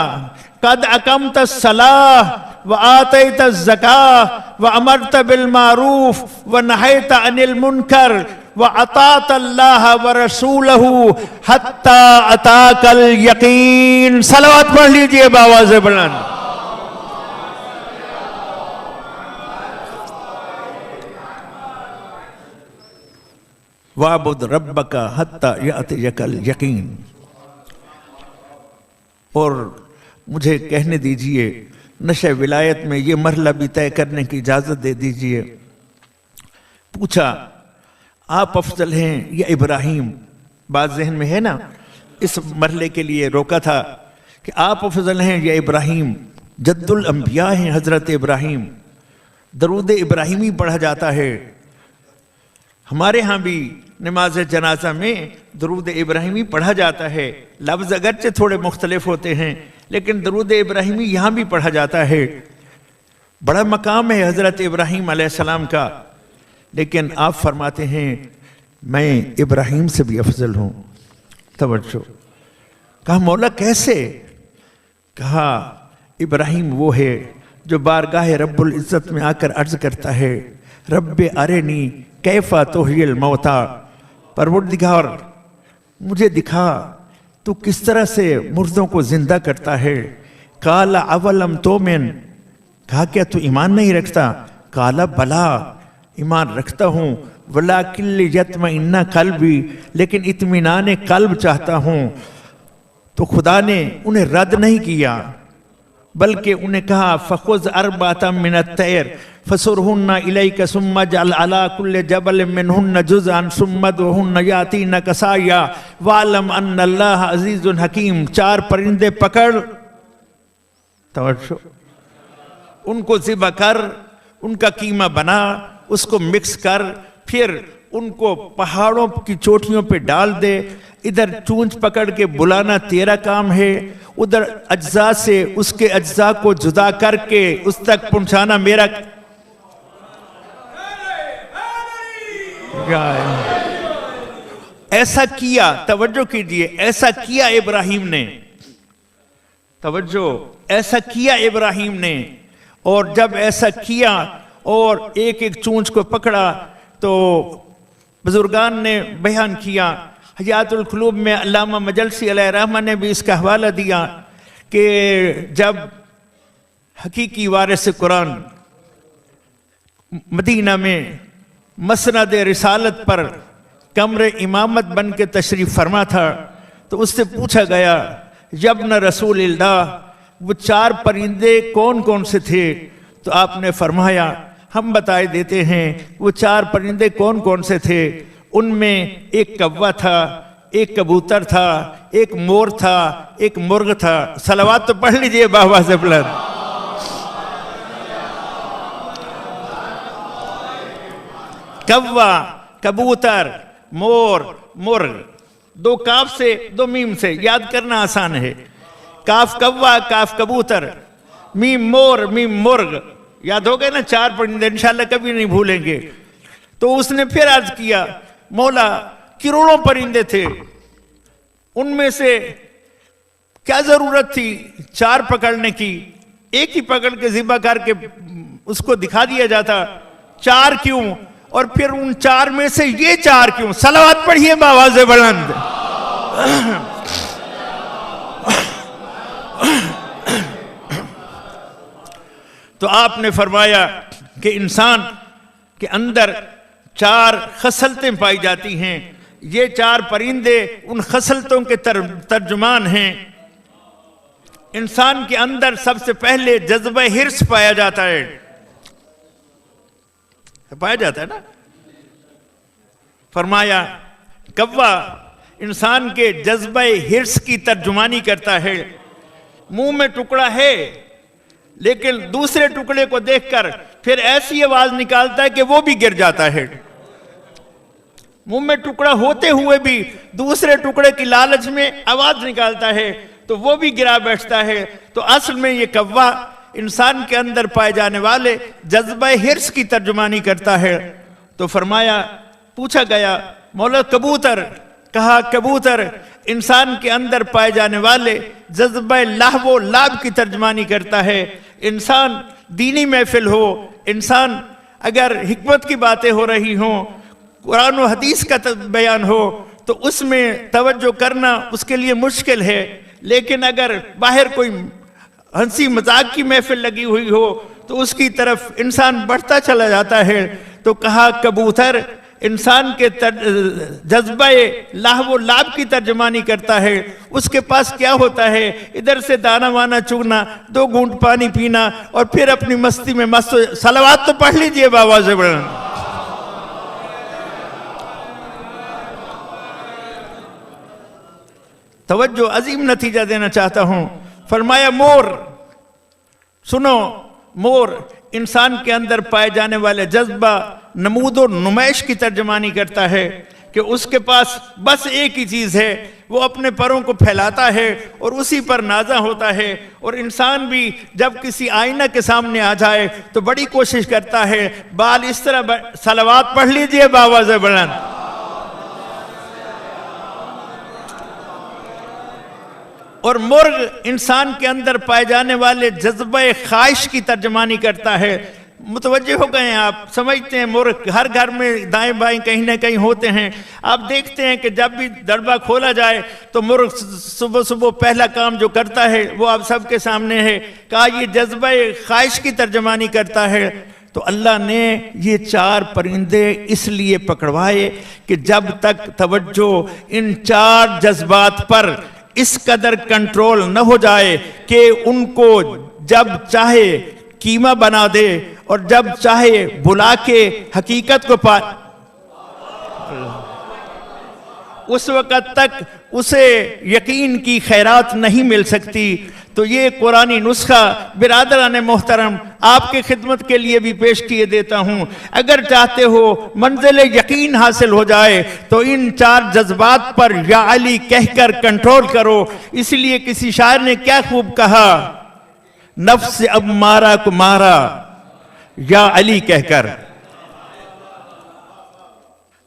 Speaker 2: قد اقمت الصلاۃ وآتیت الزکاۃ وامرت بالمعروف ونہیت عن المنکر وَأَطَاعْتَ اللَّهَ وَرَسُولَهُ حَتَّى أَتَاكَ الْيَقِينُ۔ صلوات پڑھ لیجئے بآواز بلند۔ وَعْبُدْ رَبَّكَ حَتَّى يَأْتِيَكَ الْيَقِينُ۔ اور مجھے کہنے دیجئے نشہ ولایت میں یہ مرحلہ بھی طے کرنے کی اجازت دے دیجئے۔ پوچھا آپ افضل ہیں یا ابراہیم؟ بات ذہن میں ہے نا، اس مرحلے کے لیے روکا تھا کہ آپ افضل ہیں یا ابراہیم؟ جد الانبیاء ہیں حضرت ابراہیم، درود ابراہیمی پڑھا جاتا ہے۔ ہمارے ہاں بھی نماز جنازہ میں درود ابراہیمی پڑھا جاتا ہے، لفظ اگرچہ تھوڑے مختلف ہوتے ہیں لیکن درود ابراہیمی یہاں بھی پڑھا جاتا ہے۔ بڑا مقام ہے حضرت ابراہیم علیہ السلام کا، لیکن آپ فرماتے ہیں میں ابراہیم سے بھی افضل ہوں۔ توجہ، کہا مولا کیسے؟ کہا ابراہیم وہ ہے جو بارگاہ رب العزت میں آ کر عرض کرتا ہے رب ارنی کیف تحیی الموتیٰ، پروردگار مجھے دکھا تو کس طرح سے مردوں کو زندہ کرتا ہے۔ قال اولم تؤمن، کہا کیا تو ایمان نہیں رکھتا؟ قال بلا، ایمان رکھتا ہوں، ولیکن لیطمئن قلبی، لیکن اطمینان قلب چاہتا ہوں۔ تو خدا نے انہیں رد نہیں کیا بلکہ انہیں کہا فخذ اربعۃ من الطیر فصرہن الیک ثم اجعل علی کل جبل منہن جزءا ثم ادعہن یاتینک سعیا واعلم ان اللہ عزیز حکیم۔ 4 پرندے پکڑ، توجہ، ان کو ذبح کر، ان کا قیمہ بنا، اس کو مکس کر، پھر ان کو پہاڑوں کی چوٹیوں پہ ڈال دے۔ ادھر چونچ پکڑ کے بلانا تیرا کام ہے، ادھر اجزاء سے اس کے اجزاء کو جدا کر کے اس تک پہنچانا میرا۔ ایسا کیا، توجہ کیجئے، ایسا کیا ابراہیم نے، توجہ، ایسا کیا ابراہیم نے۔ اور جب ایسا کیا اور ایک ایک چونچ کو پکڑا تو بزرگان نے بیان کیا، حیات القلوب میں علامہ مجلسی علیہ رحمہ نے بھی اس کا حوالہ دیا کہ جب حقیقی وارث قرآن مدینہ میں مسند رسالت پر کمر امامت بن کے تشریف فرما تھا تو اس سے پوچھا گیا یابن رسول اللہ وہ 4 پرندے کون کون سے تھے؟ تو آپ نے فرمایا ہم بتائے دیتے ہیں وہ 4 پرندے کون کون سے تھے۔ ان میں ایک کوا تھا، ایک کبوتر تھا، ایک مور تھا، ایک مرغ تھا۔ صلوات تو پڑھ لیجئے بابا سے بلند۔ کوا، کبوتر، مور، مرغ، 2 کاف سے 2 میم سے یاد کرنا آسان ہے۔ کاف کوا، کاف کبوتر، میم مور، میم مرغ، یاد ہو گئے نا 4 پرندے، انشاءاللہ کبھی نہیں بھولیں گے۔ تو اس نے پھر عرض کیا مولا کروڑوں پرندے تھے، ان میں سے کیا ضرورت تھی 4 پکڑنے کی؟ ایک ہی پکڑ کے ذبح کر کے اس کو دکھا دیا جاتا، 4 کیوں؟ اور پھر ان 4 میں سے یہ 4 کیوں؟ صلوات پڑھیے بآواز بلند۔ تو آپ نے فرمایا کہ انسان کے اندر 4 خصلتیں پائی جاتی ہیں، یہ 4 پرندے ان خصلتوں کے ترجمان ہیں۔ انسان کے اندر سب سے پہلے جذبہ حرص پایا جاتا ہے، نا؟ فرمایا کوا انسان کے جذبہ حرص کی ترجمانی کرتا ہے۔ منہ میں ٹکڑا ہے لیکن دوسرے ٹکڑے کو دیکھ کر پھر ایسی آواز نکالتا ہے کہ وہ بھی گر جاتا ہے۔ منہ میں ٹکڑا ہوتے ہوئے بھی دوسرے ٹکڑے کی لالچ میں آواز نکالتا ہے تو وہ بھی گرا بیٹھتا ہے۔ تو اصل میں یہ کوا انسان کے اندر پائے جانے والے جذبہ حرص کی ترجمانی کرتا ہے۔ تو فرمایا، پوچھا گیا مولا کبوتر، کہا کبوتر انسان کے اندر پائے جانے والے جذبہ لہو و لعب کی ترجمانی کرتا ہے۔ انسان دینی محفل ہو، انسان اگر حکمت کی باتیں ہو رہی ہوں، قرآن و حدیث کا بیان ہو تو اس میں توجہ کرنا اس کے لیے مشکل ہے، لیکن اگر باہر کوئی ہنسی مذاق کی محفل لگی ہوئی ہو تو اس کی طرف انسان بڑھتا چلا جاتا ہے۔ تو کہا کبوتر انسان کے جذبہ لہو و لعب کی ترجمانی کرتا ہے۔ اس کے پاس کیا ہوتا ہے؟ ادھر سے دانا وانا چگنا، 2 گھونٹ پانی پینا اور پھر اپنی مستی میں مست۔ صلوات تو پڑھ لیجئے بآواز بلند۔ توجہ، عظیم نتیجہ دینا چاہتا ہوں۔ فرمایا مور، سنو، مور انسان کے اندر پائے جانے والے جذبہ نمود و نمائش کی ترجمانی کرتا ہے کہ اس کے پاس بس ایک ہی چیز ہے، وہ اپنے پروں کو پھیلاتا ہے اور اسی پر نازا ہوتا ہے۔ اور انسان بھی جب کسی آئینہ کے سامنے آ جائے تو بڑی کوشش کرتا ہے بال اس طرح صلوات پڑھ لیجئے بآواز بلند۔ اور مرغ انسان کے اندر پائے جانے والے جذبہ خواہش کی ترجمانی کرتا ہے۔ متوجہ ہو گئے ہیں آپ؟ سمجھتے ہیں مرغ ہر گھر میں دائیں بائیں کہیں نہ کہیں ہوتے ہیں۔ آپ دیکھتے ہیں کہ جب بھی دڑبہ کھولا جائے تو مرغ صبح صبح پہلا کام جو کرتا ہے وہ آپ سب کے سامنے ہے۔ کہا یہ جذبہ خواہش کی ترجمانی کرتا ہے۔ تو اللہ نے یہ 4 پرندے اس لیے پکڑوائے کہ جب تک توجہ ان 4 جذبات پر اس قدر کنٹرول نہ ہو جائے کہ ان کو جب چاہے قیمہ بنا دے اور جب چاہے بلا کے حقیقت کو پا، اس وقت تک اسے یقین کی خیرات نہیں مل سکتی۔ تو یہ قرآنی نسخہ برادران محترم آپ کی خدمت کے لیے بھی پیش کیے دیتا ہوں۔ اگر چاہتے ہو منزل یقین حاصل ہو جائے تو ان 4 جذبات پر یا علی کہہ کر کنٹرول کرو۔ اس لیے کسی شاعر نے کیا خوب کہا، نفس امارہ کو مارا یا علی کہہ کر۔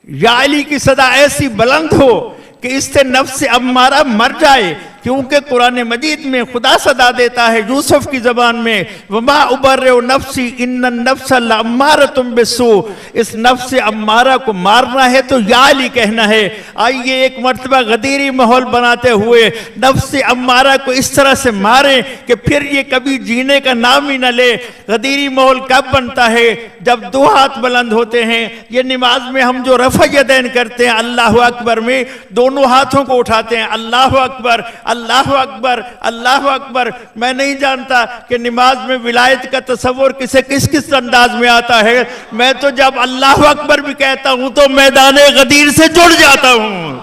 Speaker 2: یا علی کی صدا ایسی بلند ہو کہ اس سے نفس امارہ مر جائے، کیونکہ قرآن مجید میں خدا صدا دیتا ہے یوسف کی زبان میں وما ابرئ نفسی ان النفس لامارۃ بالسوء، اس نفس امارہ کو مارنا ہے تو یا علی کہنا ہے۔ آئیے ایک مرتبہ غدیری ماحول بناتے ہوئے نفس امارہ کو اس طرح سے ماریں کہ پھر یہ کبھی جینے کا نام ہی نہ لے۔ غدیری ماحول کب بنتا ہے؟ جب دو ہاتھ بلند ہوتے ہیں۔ یہ نماز میں ہم جو رفع یدین کرتے ہیں اللہ اکبر میں دونوں ہاتھوں کو اٹھاتے ہیں، اللہ اکبر اللہ اکبر اللہ اکبر۔ میں نہیں جانتا کہ نماز میں ولایت کا تصور کسے کس کس انداز میں آتا ہے، میں تو جب اللہ اکبر بھی کہتا ہوں تو میدان غدیر سے جڑ جاتا ہوں۔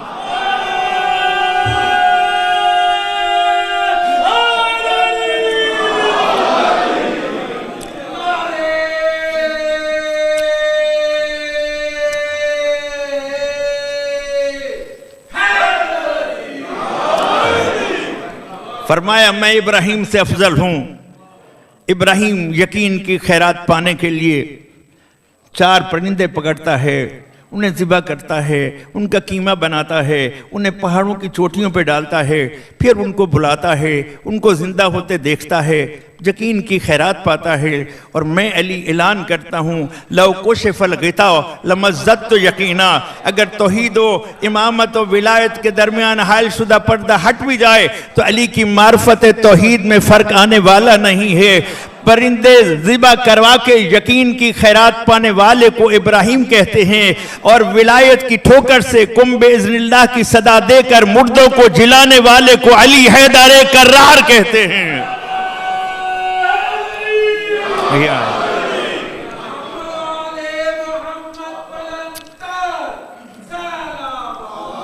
Speaker 2: فرمایا میں ابراہیم سے افضل ہوں۔ ابراہیم یقین کی خیرات پانے کے لیے 4 پرندے پکڑتا ہے، انہیں ذبح کرتا ہے، ان کا قیمہ بناتا ہے، انہیں پہاڑوں کی چوٹیوں پہ ڈالتا ہے، پھر ان کو بلاتا ہے، ان کو زندہ ہوتے دیکھتا ہے، یقین کی خیرات پاتا ہے۔ اور میں علی اعلان کرتا ہوں لو کشف الغطاء لمزدت یقینا، اگر توحید و امامت و ولایت کے درمیان حائل شدہ پردہ ہٹ بھی جائے تو علی کی معرفت توحید میں فرق آنے والا نہیں ہے۔ پرندے ذبح کروا کے یقین کی خیرات پانے والے کو ابراہیم کہتے ہیں، اور ولایت کی ٹھوکر سے قم باذن اللہ کی صدا دے کر مردوں کو جلانے والے کو علی حیدر کرار کہتے ہیں۔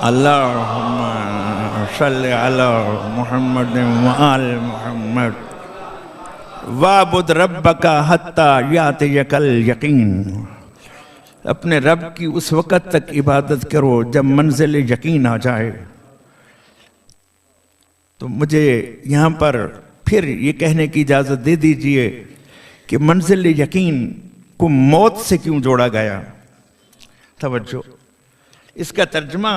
Speaker 2: اللہم صلی علی محمد وآل محمد وَعْبُدْ رَبَّكَ حَتَّى يَأْتِيَكَ الْيَقِينُ۔ اپنے رب کی اس وقت تک عبادت کرو جب منزل یقین آ جائے۔ تو مجھے یہاں پر پھر یہ کہنے کی اجازت دے دیجئے کہ منزل یقین کو موت سے کیوں جوڑا گیا؟ توجہ، اس کا ترجمہ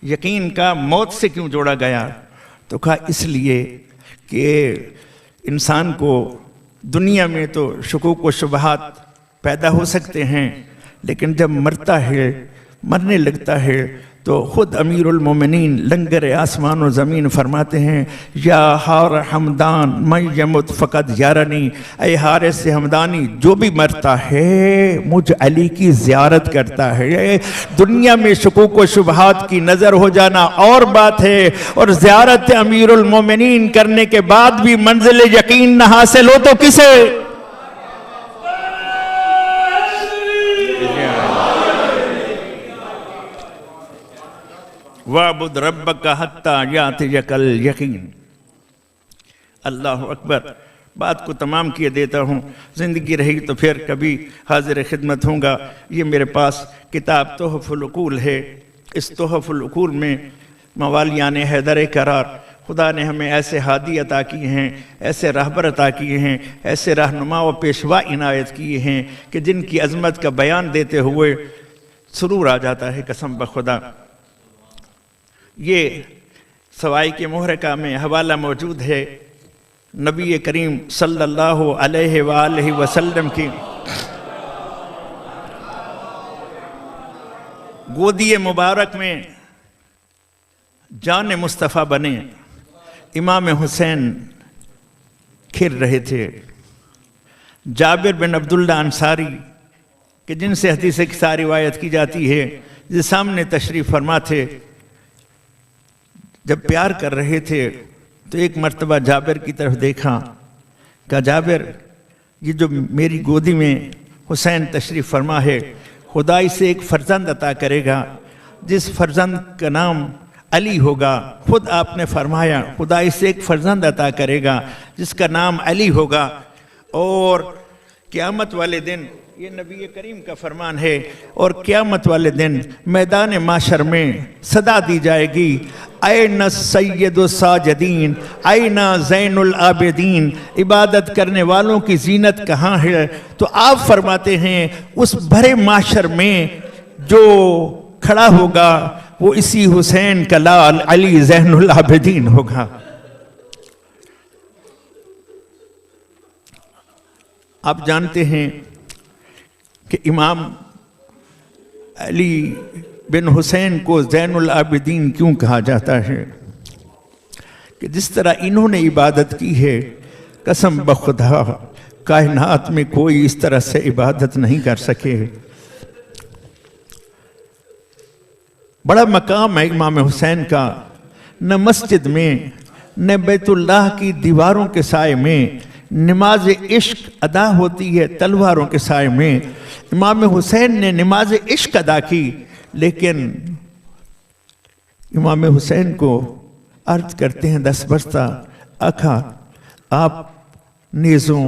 Speaker 2: یقین کا موت سے کیوں جوڑا گیا؟ تو کہا اس لیے کہ انسان کو دنیا میں تو شکوک و شبہات پیدا ہو سکتے ہیں، لیکن جب مرتا ہے، مرنے لگتا ہے، تو خود امیر المومنین لنگر آسمان و زمین فرماتے ہیں یا حار حمدان من یمت فقط یارنی، اے حارث حمدانی جو بھی مرتا ہے مجھ علی کی زیارت کرتا ہے۔ دنیا میں شکوک و شبہات کی نظر ہو جانا اور بات ہے، اور زیارت امیر المومنین کرنے کے بعد بھی منزل یقین نہ حاصل ہو تو کسے؟ وَعْبُدْ رَبَّكَ حَتَّى يَأْتِيَكَ الْيَقِينُ۔ اللہ اکبر۔ بات کو تمام کیے دیتا ہوں، زندگی رہی تو پھر کبھی حاضر خدمت ہوں گا۔ یہ میرے پاس کتاب تحف العقول ہے۔ اس تحف العقول میں موالیان حیدر کرار، خدا نے ہمیں ایسے ہادی عطا کیے ہیں، ایسے راہبر عطا کیے ہیں، ایسے رہنما و پیشوا عنایت کیے ہیں کہ جن کی عظمت کا بیان دیتے ہوئے سرور آ جاتا ہے قسم بخدا۔ یہ سوائی کے محرکہ میں حوالہ موجود ہے نبی کریم صلی اللہ علیہ وآلہ وسلم کی گودی مبارک میں جان مصطفیٰ بنے امام حسین کھر رہے تھے۔ جابر بن عبداللہ انصاری کہ جن سے حدیث کی ساری روایت کی جاتی ہے، جس سامنے تشریف فرما تھے، جب پیار کر رہے تھے تو ایک مرتبہ جابر کی طرف دیکھا، کہا جابر یہ جو میری گودی میں حسین تشریف فرما ہے، خدا اسے ایک فرزند عطا کرے گا جس فرزند کا نام علی ہوگا۔ خود آپ نے فرمایا خدا اسے ایک فرزند عطا کرے گا جس کا نام علی ہوگا، اور قیامت والے دن یہ نبی کریم کا فرمان ہے، اور قیامت والے دن میدان معاشر میں صدا دی جائے گی این سید الساجدین، این زین العابدین، عبادت کرنے والوں کی زینت کہاں ہے؟ تو آپ فرماتے ہیں اس بھرے معاشر میں جو کھڑا ہوگا وہ اسی حسین کا لال علی زین العابدین ہوگا۔ آپ جانتے ہیں کہ امام علی بن حسین کو زین العابدین کیوں کہا جاتا ہے؟ کہ جس طرح انہوں نے عبادت کی ہے، قسم بخدا کائنات میں کوئی اس طرح سے عبادت نہیں کر سکے۔ بڑا مقام ہے امام حسین کا، نہ مسجد میں نہ بیت اللہ کی دیواروں کے سائے میں نماز عشق ادا ہوتی ہے تلواروں کے سائے میں۔ امام حسین نے نماز عشق ادا کی، لیکن امام حسین کو عرض کرتے ہیں دست برستہ، آقا آپ نیزوں،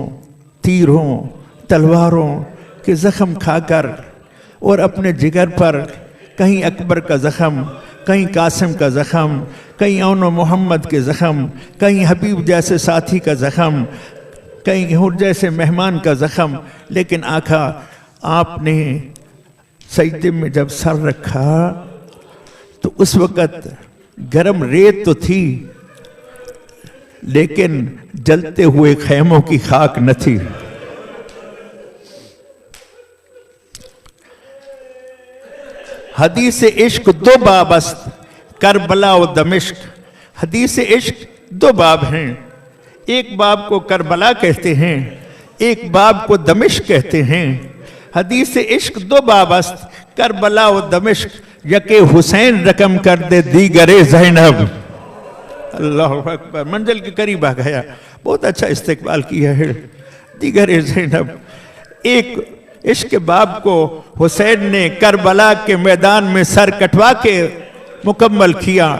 Speaker 2: تیروں، تلواروں کے زخم کھا کر اور اپنے جگر پر کہیں اکبر کا زخم، کہیں قاسم کا زخم، کہیں اون و محمد کے زخم، کہیں حبیب جیسے ساتھی کا زخم، کہیں حور جیسے مہمان کا زخم، لیکن آقا آپ نے سجدے میں جب سر رکھا تو اس وقت گرم ریت تو تھی، لیکن جلتے ہوئے خیموں کی خاک نہ تھی۔ حدیث عشق دو باب است، کربلا و دمشق۔ حدیث عشق دو باب ہیں، ایک باب کو کربلا کہتے ہیں، ایک باب کو دمشق کہتے ہیں۔ حدیث عشق دو باب است، کربلا و دمشق، یکے حسین رقم کر دے دیگر زینب۔ اللہ اکبر، منزل کے قریب آ گیا، بہت اچھا استقبال کیا ہے۔ دیگر زینب، ایک عشق باب کو حسین نے کربلا کے میدان میں سر کٹوا کے مکمل کیا،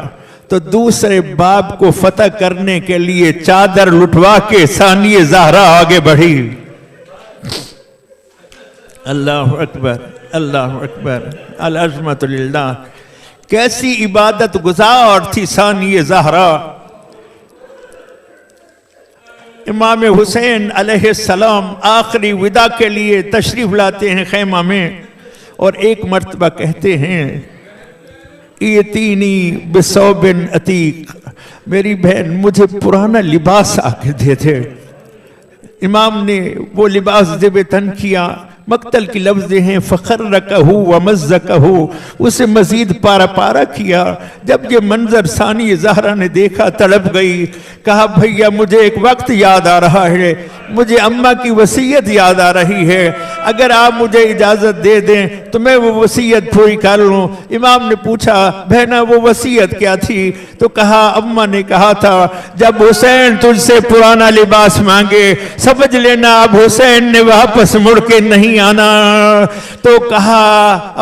Speaker 2: تو دوسرے باب کو فتح کرنے کے لیے چادر لٹوا کے ثانی زہرا آگے بڑھی۔ اللہ اکبر، اللہ اکبر، العظمت للہ۔ کیسی عبادت گزار تھی ثانی زہرا۔ امام حسین علیہ السلام آخری وداع کے لیے تشریف لاتے ہیں خیمہ میں، اور ایک مرتبہ کہتے ہیں ایتینی بثوب عتیق، میری بہن مجھے پرانا لباس آ کے دے دے۔ امام نے وہ لباس زیب تن کیا، مقتل کی لفظیں ہیں فخرکہ ومزکہ، اسے مزید پارا پارا کیا۔ جب یہ منظر ثانی زہرا نے دیکھا تڑپ گئی، کہا بھیا مجھے ایک وقت یاد آ رہا ہے، مجھے اماں کی وصیت یاد آ رہی ہے، اگر آپ مجھے اجازت دے دیں تو میں وہ وصیت پوری کر لوں۔ امام نے پوچھا بہنا وہ وصیت کیا تھی؟ تو کہا اماں نے کہا تھا جب حسین تجھ سے پرانا لباس مانگے سمجھ لینا اب حسین نے واپس مڑ کے نہیں آنا۔ تو کہا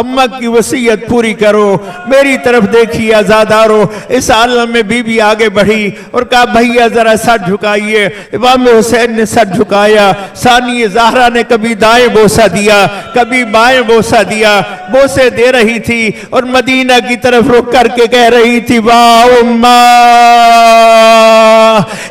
Speaker 2: اماں کی وصیت پوری کرو، میری طرف دیکھیے آزادارو۔ اس عالم میں بی بی آگے بڑھی اور کہا بھیا ذرا سر جھکائیے۔ امام حسین نے سر جھکایا، ثانی زہرا نے کبھی دائیں بوسہ دیا کبھی بائیں بوسہ دیا، بوسے دے رہی تھی اور مدینہ کی طرف رک کر کے کہہ رہی تھی واہ اماں،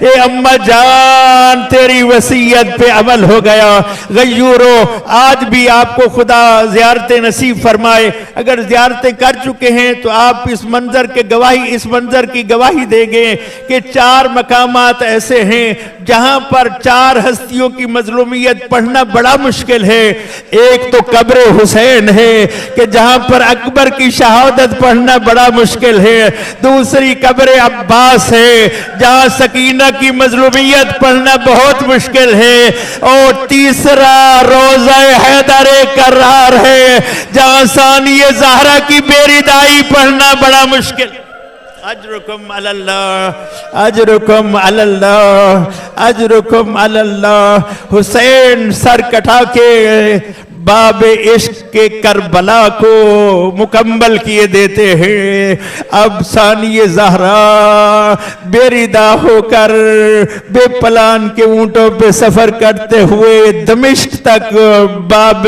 Speaker 2: اے اماں جان تیری وصیت پہ عمل ہو گیا۔ غیورو آج بھی آپ کو خدا زیارتیں نصیب فرمائے، اگر زیارتیں کر چکے ہیں تو آپ اس منظر کی گواہی دیں گے کہ 4 مقامات ایسے ہیں جہاں پر 4 ہستیوں کی مظلومیت پڑھنا بڑا مشکل ہے۔ ایک تو قبر حسین ہے کہ جہاں پر اکبر کی شہادت پڑھنا بڑا مشکل ہے، دوسری قبر عباس ہے جہاں سکینہ کی مظلومیت پڑھنا بہت مشکل ہے، اور تیسرا روضہ حیدر کرار ہے جہاں ثانی زہرا کی بیردائی پڑھنا بڑا مشکل۔ اجرکم علی اللہ، اجرکم علی اللہ، اجرکم علی اللہ۔ حسین سر کٹا کے باب عشق کے کربلا کو مکمل کیے دیتے ہیں۔ اب ثانی زہرا بیردہ ہو کر بے پلان کے اونٹوں پہ سفر کرتے ہوئے دمشق تک باب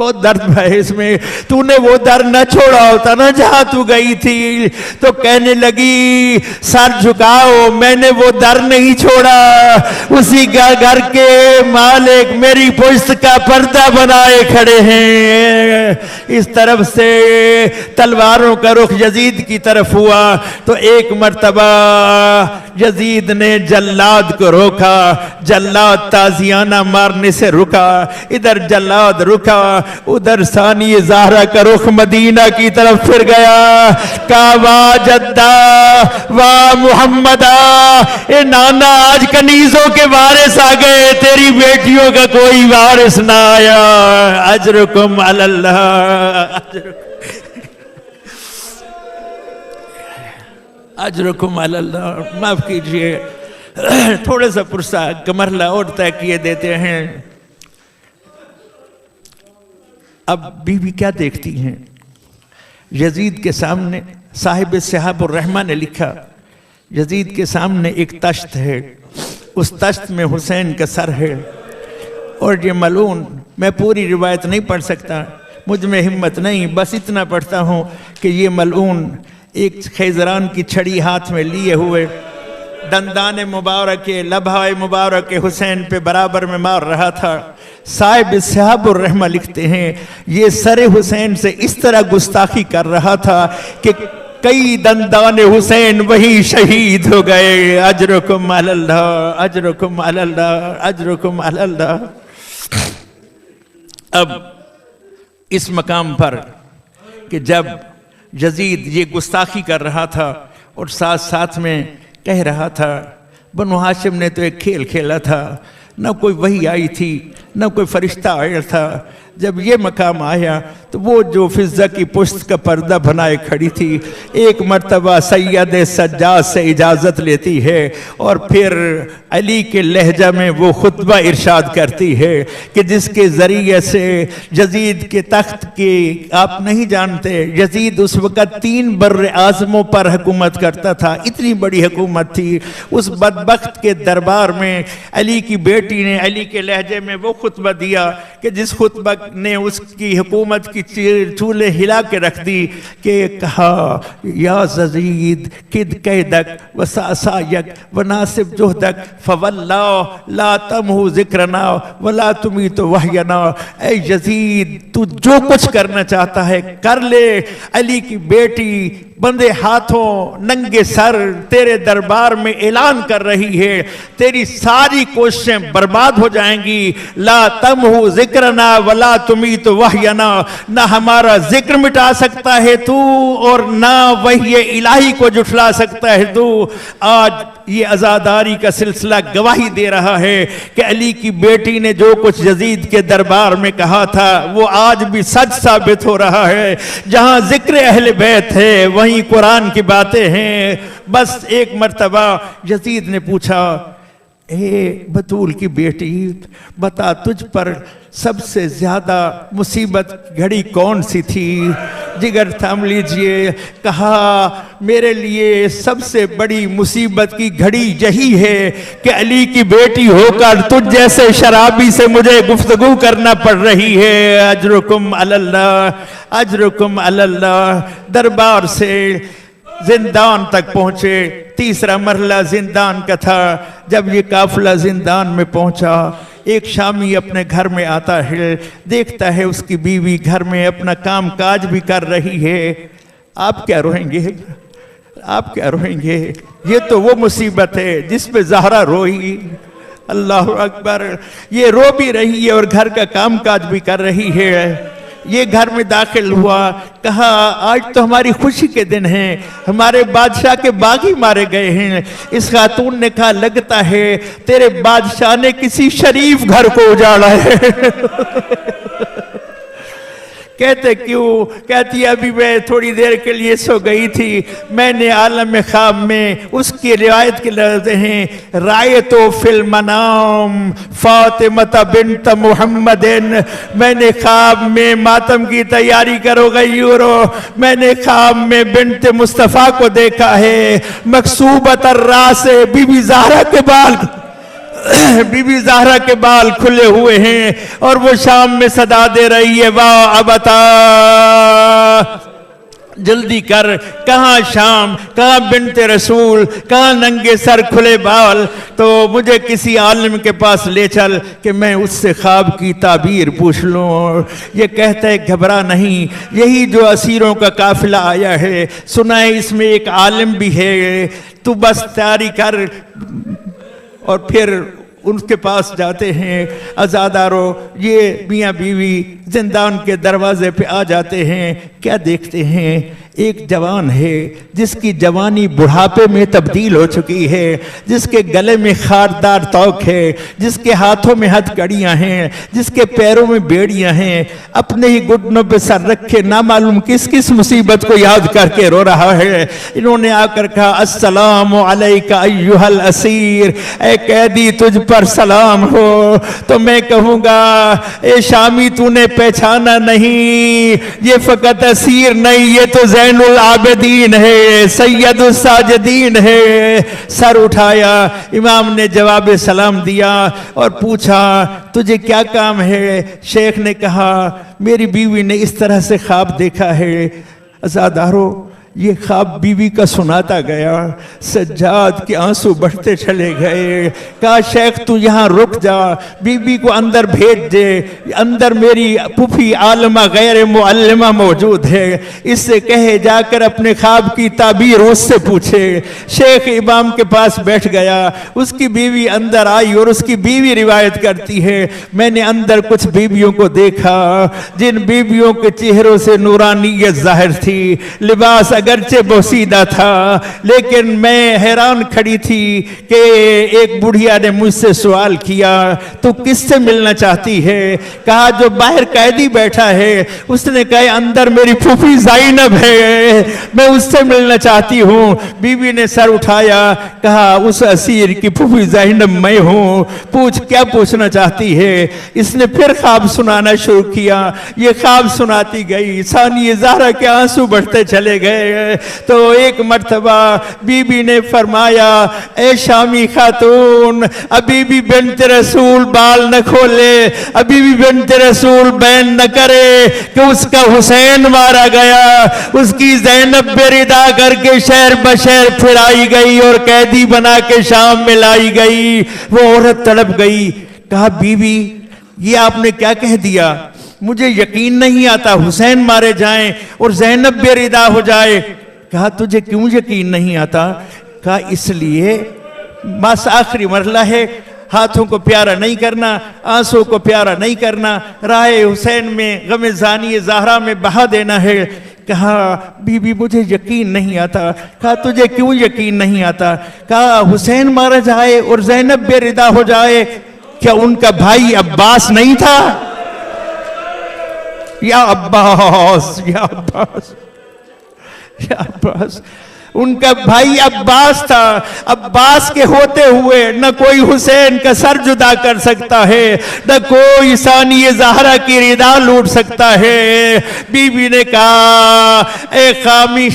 Speaker 2: بہت درد ہے اس میں، تو نے وہ در نہ چھوڑا ہوتا نا جہاں تو گئی تھی تو کہنے لگی سر جھکاؤ، میں نے وہ در نہیں چھوڑا، اسی گھر کے مالک میری پشت کا پردہ بنائے کھڑے ہیں۔ اس طرف سے تلواروں کا رخ یزید کی طرف ہوا تو ایک مرتبہ یزید نے جلاد کو روکا، جلاد تازیانہ مارنے سے رکا، ادھر جلاد رکا، ادھر ثانی زہرا کا رخ مدینہ کی طرف پھر گیا، کہا واہ جدہ واہ محمدہ، اے نانا آج کنیزوں کے وارث آ گئے، تیری بیٹیوں کا کوئی وارث نہ آیا، اجرکم علی اللہ، اجرکم علی اللہ۔ معاف کیجئے، تھوڑا سا پرسہ کمرلہ اور طے کیے دیتے ہیں۔ اب بی بی کیا دیکھتی ہیں؟ یزید کے سامنے صاحب صحاب الرحمہ نے لکھا، یزید کے سامنے ایک تشت ہے، اس تشت میں حسین کا سر ہے، اور یہ ملعون، میں پوری روایت نہیں پڑھ سکتا، مجھ میں ہمت نہیں، بس اتنا پڑھتا ہوں کہ یہ ملعون ایک خیزران کی چھڑی ہاتھ میں لیے ہوئے دندان مبارک لبھہ مبارک حسین پہ برابر میں مار رہا تھا۔ صاحب صحاب الرحمہ لکھتے ہیں یہ سر حسین سے اس طرح گستاخی کر رہا تھا کہ کئی دندان حسین وہی شہید ہو گئے۔ اجرکم علی اللہ، اجرکم علی اللہ، اجرکم علی اللہ۔ اب اس مقام پر کہ جب یزید یہ گستاخی کر رہا تھا اور ساتھ ساتھ میں کہہ رہا تھا، بنو ہاشم نے تو ایک کھیل کھیلا تھا، نہ کوئی وحی آئی تھی، نہ کوئی فرشتہ آیا تھا، جب یہ مقام آیا تو وہ جو فضہ کی پشت کا پردہ بنائے کھڑی تھی ایک مرتبہ سید سجاد سے اجازت لیتی ہے اور پھر علی کے لہجہ میں وہ خطبہ ارشاد کرتی ہے کہ جس کے ذریعے سے یزید کے تخت کی آپ نہیں جانتے، یزید اس وقت 3 بر اعظموں پر حکومت کرتا تھا، اتنی بڑی حکومت تھی۔ اس بدبخت کے دربار میں علی کی بیٹی نے علی کے لہجے میں وہ خطبہ دیا کہ جس خطبہ نے اس کی حکومت کی چولے ہلا کے رکھ دی کہ کہا یا یزید کد قیدک وساسایک وناسب جہدک فواللہ لا تمہو ذکرنا ولا تمیت وحینا۔ اے یزید تو جو کچھ کرنا چاہتا ہے کر لے، علی کی بیٹی بندے ہاتھوں ننگے سر تیرے دربار میں اعلان کر رہی ہے، تیری ساری کوششیں برباد ہو جائیں گی۔ لا تمہو ذکرنا ولا تمیت وحینا، نہ ہمارا ذکر مٹا سکتا ہے تو اور نہ وحی الہی کو جھٹلا سکتا ہے تو۔ آج یہ عزاداری کا سلسلہ گواہی دے رہا ہے کہ علی کی بیٹی نے جو کچھ یزید کے دربار میں کہا تھا وہ آج بھی سچ ثابت ہو رہا ہے۔ جہاں ذکر اہل بیت ہے وہیں قرآن کی باتیں ہیں۔ بس ایک مرتبہ یزید نے پوچھا، اے بطول کی بیٹی بتا تجھ پر سب سے زیادہ مصیبت گھڑی کون سی تھی؟ جگر تھام لیجئے، کہا میرے لیے سب سے بڑی مصیبت کی گھڑی یہی ہے کہ علی کی بیٹی ہو کر تجھ جیسے شرابی سے مجھے گفتگو کرنا پڑ رہی ہے۔ اجرکم علی اللہ، اجرکم علی اللہ۔ دربار سے زندان تک پہنچے، تیسرا مرحلہ زندان کا تھا۔ جب یہ قافلہ زندان میں پہنچا ایک شامی اپنے گھر میں آتا ہے، دیکھتا ہے اس کی بیوی گھر میں اپنا کام کاج بھی کر رہی ہے۔ آپ کیا روئیں گے؟ آپ کیا روئیں گے؟ یہ تو وہ مصیبت ہے جس پہ زہرا روئی۔ اللہ اکبر، یہ رو بھی رہی ہے اور گھر کا کام کاج بھی کر رہی ہے۔ یہ گھر میں داخل ہوا، کہا آج تو ہماری خوشی کے دن ہیں، ہمارے بادشاہ کے باغی مارے گئے ہیں۔ اس خاتون نے کہا لگتا ہے تیرے بادشاہ نے کسی شریف گھر کو اجاڑا ہے۔ کہتے کیوں؟ کہتی ابھی میں تھوڑی دیر کے لیے سو گئی تھی، میں نے عالم خواب میں اس کی روایت کے لفظ ہیں، رایت فی المنام فاطمہ بنت محمد، میں نے خواب میں ماتم کی تیاری کرو غیورو، میں نے خواب میں بنت مصطفیٰ کو دیکھا ہے، مکسوبۃ الراس، بی بی زہرا کے بال بی بی زہرا کے بال کھلے ہوئے ہیں اور وہ شام میں صدا دے رہی ہے واہ ابتا جلدی کر، کہاں شام، کہاں بنت رسول، کہاں ننگے سر کھلے بال، تو مجھے کسی عالم کے پاس لے چل کہ میں اس سے خواب کی تعبیر پوچھ لوں۔ یہ کہتا ہے گھبرا نہیں، یہی جو اسیروں کا قافلہ آیا ہے، سنا ہے اس میں ایک عالم بھی ہے، تو بس تیاری کر۔ اور پھر ان کے پاس جاتے ہیں عزادارو، یہ میاں بیوی زندان کے دروازے پہ آ جاتے ہیں، کیا دیکھتے ہیں؟ ایک جوان ہے جس کی جوانی بڑھاپے میں تبدیل ہو چکی ہے، جس کے گلے میں خاردار توق ہے، جس کے ہاتھوں میں ہتھ کڑیاں ہیں، جس کے پیروں میں بیڑیاں ہیں، اپنے ہی گھٹنوں پہ سر رکھے نہ معلوم کس کس مصیبت کو یاد کر کے رو رہا ہے۔ انہوں نے آ کر کہا السلام علیک ایھا الاسیر، اے قیدی تجھ پر سلام ہو۔ تو میں کہوں گا اے شامی تو نے پہچانا نہیں، یہ فقط اسیر نہیں، یہ تو زین العابدین ہے، سید الساجدین ہے۔ سر اٹھایا، امام نے جواب سلام دیا اور پوچھا تجھے کیا کام ہے؟ شیخ نے کہا میری بیوی نے اس طرح سے خواب دیکھا ہے۔ عزادارو یہ خواب بیوی کا سناتا گیا، سجاد کے آنسو بڑھتے چلے گئے۔ کہا شیخ تو یہاں رک جا، بیوی کو اندر بھیج دے، اندر میری پھوپھی عالمہ غیر معلمہ موجود ہے، اس سے کہے جا کر اپنے خواب کی تعبیر اس سے پوچھے۔ شیخ امام کے پاس بیٹھ گیا، اس کی بیوی اندر آئی اور اس کی بیوی روایت کرتی ہے میں نے اندر کچھ بیویوں کو دیکھا جن بیویوں کے چہروں سے نورانیت ظاہر تھی، لباس اگرچہ بوسیدہ تھا، لیکن میں حیران کھڑی تھی کہ ایک بڑھیا نے مجھ سے سوال کیا تو کس سے ملنا چاہتی ہے؟ کہا جو باہر قیدی بیٹھا ہے، اس نے کہا اندر میری پھوپھی زینب ہے، میں اس سے ملنا چاہتی ہوں۔ بیوی نے سر اٹھایا، کہا اس اسیر کی پھوپھی زینب میں ہوں، پوچھ کیا پوچھنا چاہتی ہے؟ اس نے پھر خواب سنانا شروع کیا، یہ خواب سناتی گئی، ثانی زہرا کے آنسو بڑھتے چلے گئے۔ تو ایک مرتبہ بی بی نے فرمایا اے شامی خاتون، ابھی بھی بنت رسول بال نہ کھولے، ابھی بھی بنت رسول بین نہ کرے کہ اس کا حسین مارا گیا، اس کی زینب بے ردا کر کے شہر بشہر پھرائی گئی اور قیدی بنا کے شام میں لائی گئی۔ وہ عورت تڑپ گئی، کہا بی بی یہ آپ نے کیا کہہ دیا؟ مجھے یقین نہیں آتا حسین مارے جائیں اور زینب بے ردا ہو جائے۔ کہا تجھے کیوں یقین نہیں آتا؟ کہا اس لیے بس آخری مرحلہ ہے، ہاتھوں کو پیارا نہیں کرنا، آنسوں کو پیارا نہیں کرنا، راہ حسین میں غم زانی زہرا میں بہا دینا ہے۔ کہا بی بی مجھے یقین نہیں آتا۔ کہا تجھے کیوں یقین نہیں آتا؟ کہا حسین مارا جائے اور زینب بے ردا ہو جائے، کیا ان کا بھائی عباس نہیں تھا؟ یا عباس یا عباس یا عباس، ان کا بھائی عباس تھا۔ عباس کے ہوتے ہوئے نہ کوئی حسین کا سر جدا کر سکتا ہے، نہ کوئی ثانی زہرا کی ردا لوٹ سکتا ہے۔ بی بی نے کہا اے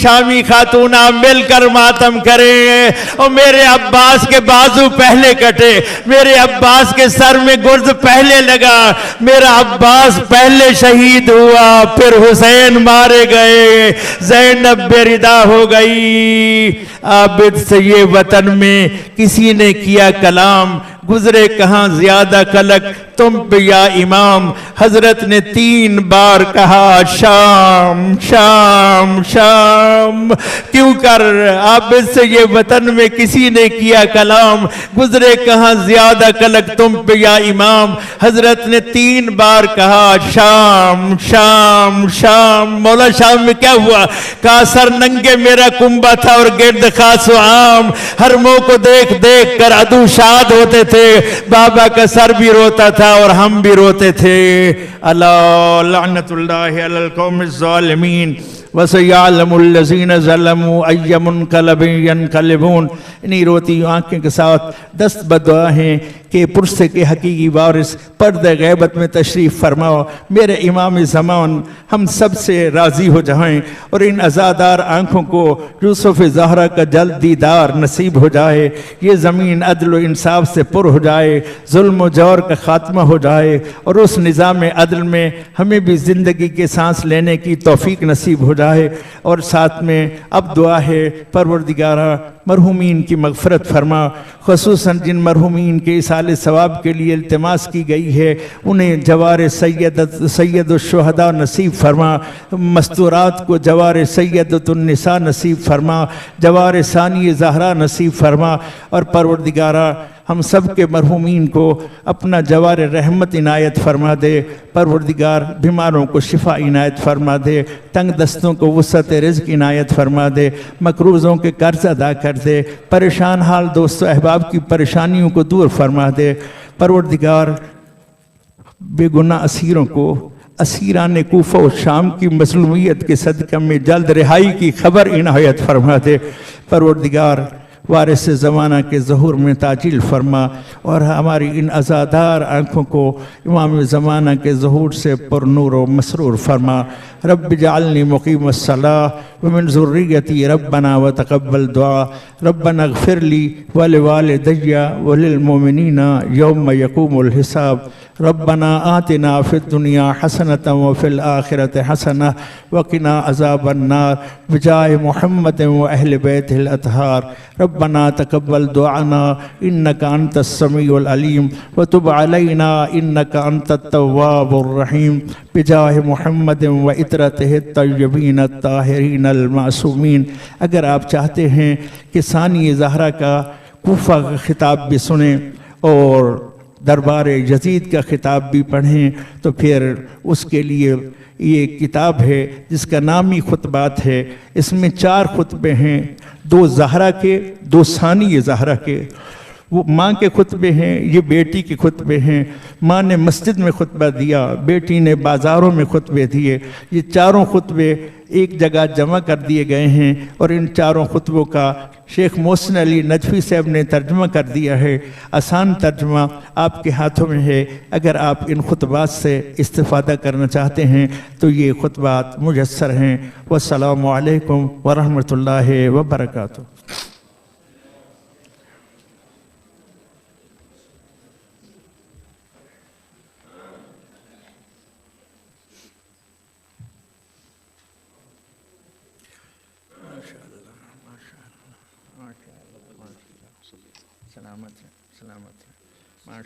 Speaker 2: شامی خاتون مل کر ماتم کریں، اور میرے عباس کے بازو پہلے کٹے، میرے عباس کے سر میں گرز پہلے لگا، میرا عباس پہلے شہید ہوا، پھر حسین مارے گئے، زینب بے ردا ہو گئی۔ عابد سے یہ وطن میں کسی نے کیا کلام، گزرے کہاں زیادہ کلک تم پہ یا امام، حضرت نے 3 بار کہا شام شام شام۔ کیوں کر عابد سے یہ وطن میں کسی نے کیا کلام، گزرے کہاں زیادہ کلک تم پہ یا امام، حضرت نے 3 بار کہا شام شام شام۔ مولا شام میں کیا ہوا؟ کہا سر ننگے میرا کنبہ تھا اور گرد خاص و عام، حرموں کو دیکھ دیکھ کر عدو شاد ہوتے تھے، بابا کا سر بھی روتا تھا اور ہم بھی روتے تھے۔ اللہ لعنت اللہ علی القوم الظالمین وَسَيَعْلَمُ الَّذِينَ ظَلَمُوا أَيَّ مُنْقَلَبٍ يَنْقَلِبُونَ۔ انہی روتی آنکھیں کے ساتھ 10 بدعا ہیں کہ پرسے کے حقیقی وارث پردہ غیبت میں تشریف فرماؤ، میرے امام زمان ہم سب سے راضی ہو جائیں اور ان عزادار آنکھوں کو یوسف زہرا کا جلد دیدار نصیب ہو جائے، یہ زمین عدل و انصاف سے پر ہو جائے، ظلم و جور کا خاتمہ ہو جائے اور اس نظام عدل میں ہمیں بھی زندگی کے سانس لینے کی توفیق نصیب ہو جائے۔ اور ساتھ میں اب دعا ہے پروردگارہ مرحومین کی مغفرت فرما، خصوصاً جن مرحومین کے اصال ثواب کے لیے التماس کی گئی ہے انہیں جوار سید الشہداء نصیب فرما، مستورات کو جوار سیدۃ النساء نصیب فرما، جوار ثانی زہرا نصیب فرما، اور پروردگارہ ہم سب کے مرحومین کو اپنا جوار رحمت عنایت فرما دے، پروردگار بیماروں کو شفا عنایت فرما دے، تنگ دستوں کو وسعت رزق عنایت فرما دے، مقروضوں کے قرض ادا کر دے، پریشان حال دوست و احباب کی پریشانیوں کو دور فرما دے، پروردگار بے گناہ اسیروں کو اسیران کوفہ و شام کی مظلومیت کے صدقہ میں جلد رہائی کی خبر عنایت فرما دے، پروردگار وارث زمانہ کے ظہور میں تاجیل فرما اور ہماری ان عزادار آنکھوں کو امام زمانہ کے ظہور سے پر نور و مسرور فرما۔ رب اجعلنی مقیم الصلاة ومن ذریتی ربنا وتقبل دعا، ربنا اغفر لی ولوالدی وللمؤمنین یوم یقوم الحساب، ربنا آتنا فی الدنیا حسنة وفی الآخرة حسنة وقنا عذاب النار بجاہ محمد و اہل بیتہ الاطہار، ربنا تقبل دعانا انك انت السمیع العلیم وتب علینا انك انت التواب الرحیم بجاہ محمد و عطرتہ الطیبین الطاہرین المعصومین۔ اگر آپ چاہتے ہیں کہ ثانی زہرا کا کوفہ کا خطاب بھی سنیں اور دربار یزید کا خطاب بھی پڑھیں تو پھر اس کے لیے یہ کتاب ہے جس کا نام ہی خطبات ہے، اس میں 4 خطبے ہیں، 2 زہرا کے، 2 ثانی زہرا کے، وہ ماں کے خطبے ہیں، یہ بیٹی کے خطبے ہیں، ماں نے مسجد میں خطبہ دیا، بیٹی نے بازاروں میں خطبے دیے، یہ 4 خطبے ایک جگہ جمع کر دیے گئے ہیں اور ان 4 خطبوں کا شیخ محسن علی نجفی صاحب نے ترجمہ کر دیا ہے، آسان ترجمہ آپ کے ہاتھوں میں ہے، اگر آپ ان خطبات سے استفادہ کرنا چاہتے ہیں تو یہ خطبات میسر ہیں۔ والسلام علیکم ورحمۃ اللہ وبرکاتہ۔ سلامت ہے، سلامت ہے۔